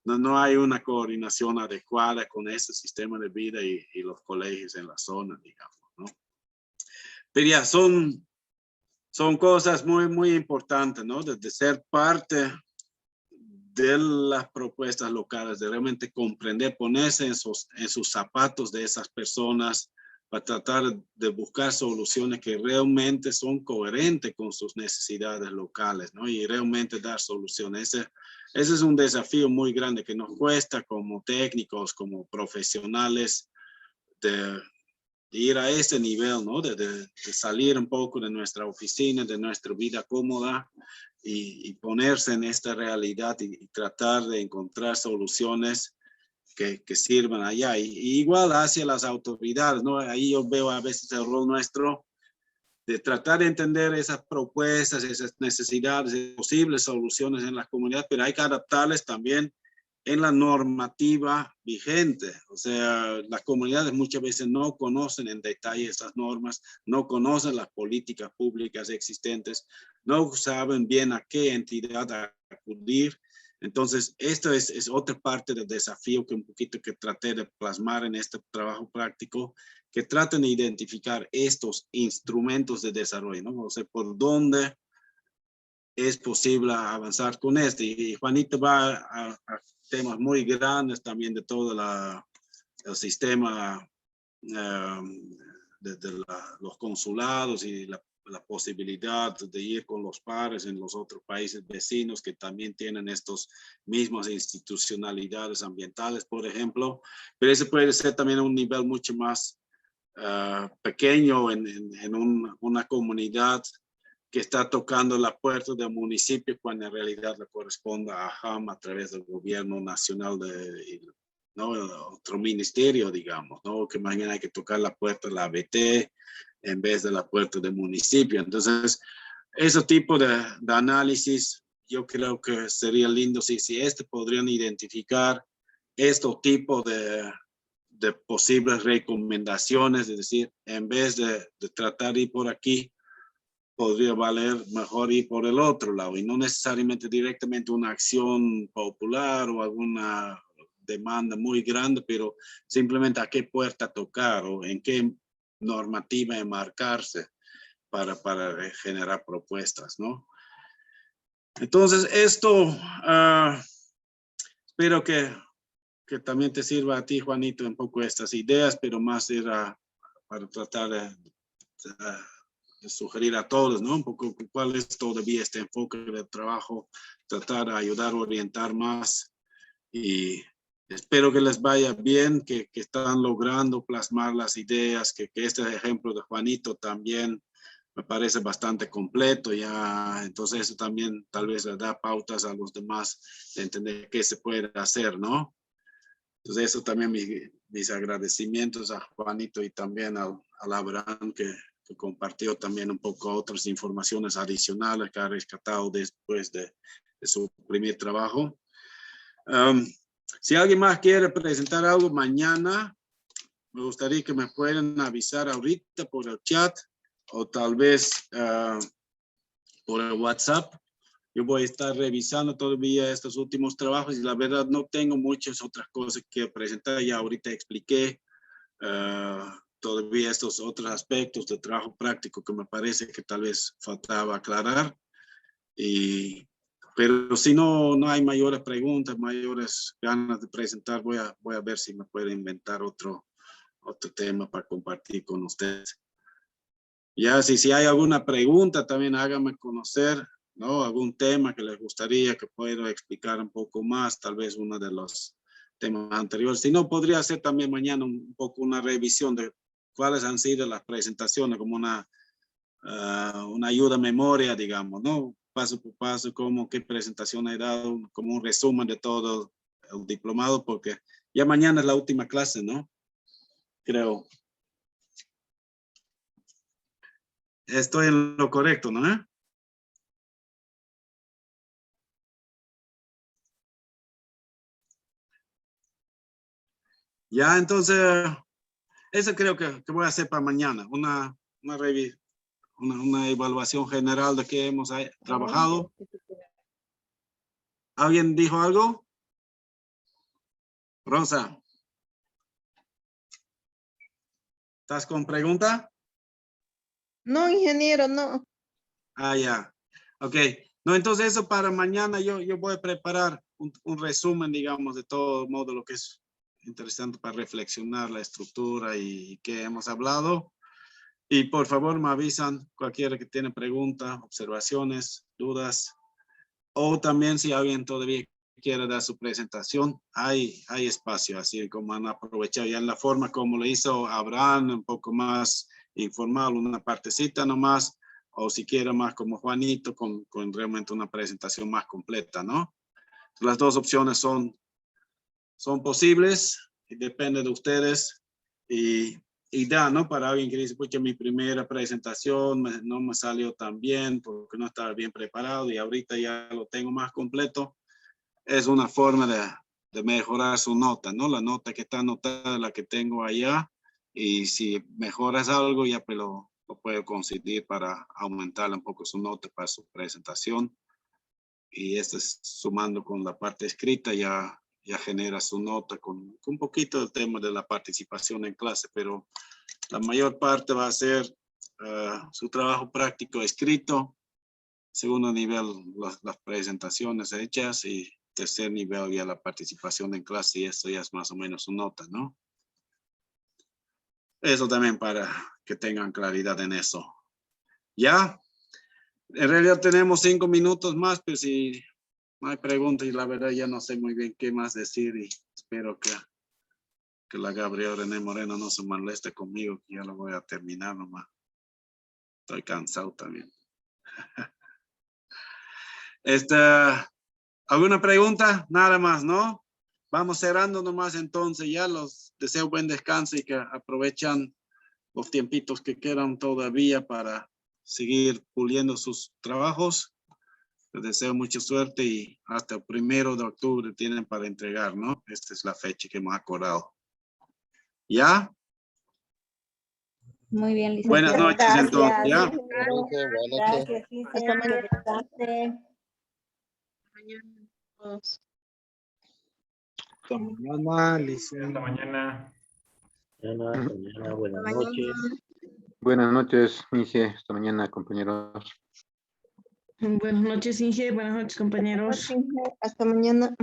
No hay una coordinación adecuada con ese sistema de vida y los colegios en la zona, digamos, ¿no? Pero ya son cosas muy importantes, ¿no? De ser parte de las propuestas locales, de realmente comprender, ponerse en sus zapatos de esas personas para tratar de buscar soluciones que realmente son coherentes con sus necesidades locales, ¿no? Y realmente dar soluciones. Ese es un desafío muy grande que nos cuesta como técnicos, como profesionales, de ir a ese nivel, ¿no? De salir un poco de nuestra oficina, de nuestra vida cómoda y ponerse en esta realidad y tratar de encontrar soluciones que sirvan allá. Y igual hacia las autoridades, ¿no? Ahí yo veo a veces el rol nuestro de tratar de entender esas propuestas, esas necesidades, posibles soluciones en las comunidades, pero hay que adaptarles también en la normativa vigente. O sea, las comunidades muchas veces no conocen en detalle esas normas, no conocen las políticas públicas existentes, no saben bien a qué entidad acudir. Entonces, esto es otra parte del desafío que un poquito que traté de plasmar en este trabajo práctico, que traten de identificar estos instrumentos de desarrollo, ¿no? O sea, por dónde es posible avanzar con este. Y Juanito va a temas muy grandes también de todo el sistema de los consulados y la posibilidad de ir con los pares en los otros países vecinos que también tienen estos mismas institucionalidades ambientales, por ejemplo. Pero ese puede ser también un nivel mucho más pequeño en una comunidad que está tocando la puerta del municipio cuando en realidad le corresponde a JAM a través del gobierno nacional, ¿no? Otro ministerio, digamos, ¿no? Que mañana hay que tocar la puerta de la ABT en vez de la puerta del municipio. Entonces, ese tipo de análisis, yo creo que sería lindo si podrían identificar estos tipos de posibles recomendaciones, es decir, en vez de tratar de ir por aquí, podría valer mejor ir por el otro lado y no necesariamente directamente una acción popular o alguna demanda muy grande, pero simplemente a qué puerta tocar o en qué normativa enmarcarse para generar propuestas, ¿no? Entonces, esto espero que también te sirva a ti, Juanito, un poco estas ideas, pero más era para tratar de sugerir a todos, ¿no? Un poco cuál es todavía este enfoque del trabajo, tratar de ayudar a orientar más y espero que les vaya bien, que están logrando plasmar las ideas, que este ejemplo de Juanito también me parece bastante completo ya, entonces eso también tal vez le da pautas a los demás de entender qué se puede hacer, ¿no? Entonces eso también mis agradecimientos a Juanito y también a Abraham que compartió también un poco otras informaciones adicionales que ha rescatado después de su primer trabajo. Si alguien más quiere presentar algo mañana, me gustaría que me puedan avisar ahorita por el chat o tal vez por el WhatsApp. Yo voy a estar revisando todavía estos últimos trabajos y la verdad no tengo muchas otras cosas que presentar. Ya ahorita expliqué todavía estos otros aspectos de trabajo práctico que me parece que tal vez faltaba aclarar. Pero si no hay mayores preguntas, mayores ganas de presentar, voy a ver si me puedo inventar otro tema para compartir con ustedes. Ya, si hay alguna pregunta, también háganme conocer, ¿no? Algún tema que les gustaría que pueda explicar un poco más, tal vez uno de los temas anteriores. Si no, podría hacer también mañana un poco una revisión de cuáles han sido las presentaciones, como una ayuda a memoria, digamos, ¿no? Paso por paso, qué presentación he dado, como un resumen de todo el diplomado, porque ya mañana es la última clase, ¿no? Creo. Estoy en lo correcto, ¿no? Ya, entonces, eso creo que voy a hacer para mañana, una evaluación general de qué hemos trabajado. ¿Alguien dijo algo? Rosa. ¿Estás con pregunta? No, ingeniero, no. Ah, ya. Ok. No, entonces eso para mañana yo voy a preparar un resumen, digamos, de todo modo lo que es interesante para reflexionar la estructura y qué hemos hablado. Y por favor me avisan cualquiera que tiene preguntas, observaciones, dudas, o también si alguien todavía quiere dar su presentación, hay espacio, así como han aprovechado ya en la forma como lo hizo Abraham, un poco más informal, una partecita nomás, o si quiere más como Juanito, con realmente una presentación más completa, ¿no? Las dos opciones son posibles, y depende de ustedes, y da, ¿no? Para alguien que dice, porque mi primera presentación no me salió tan bien, porque no estaba bien preparado, y ahorita ya lo tengo más completo, es una forma de mejorar su nota, ¿no? La nota que está anotada, la que tengo allá, y si mejoras algo, ya pues lo puedo conseguir para aumentar un poco su nota para su presentación. Y esto es sumando con la parte escrita, ya genera su nota con un poquito del tema de la participación en clase, pero la mayor parte va a ser su trabajo práctico escrito, segundo nivel las presentaciones hechas, y tercer nivel ya la participación en clase, y esto ya es más o menos su nota, ¿no? Eso también para que tengan claridad en eso. ¿Ya? En realidad tenemos 5 minutos más, pero si no hay preguntas, y la verdad ya no sé muy bien qué más decir, y espero que la Gabriela René Moreno no se moleste conmigo, que ya lo voy a terminar nomás. Estoy cansado también. ¿Alguna pregunta? Nada más, ¿no? Vamos cerrando nomás entonces. Ya los deseo buen descanso y que aprovechan los tiempitos que quedan todavía para seguir puliendo sus trabajos. Les deseo mucha suerte y hasta el 1 de octubre tienen para entregar, ¿no? Esta es la fecha que hemos acordado. ¿Ya? Muy bien, licenciado. Buenas noches, entonces. ¿Ya? Gracias, Hasta mañana. Hasta mañana, licenciado. Hasta mañana. Mañana, buenas noches. Buenas noches, Inge. Hasta mañana, compañeros. Buenas noches, Inge. Buenas noches, compañeros. Hasta mañana.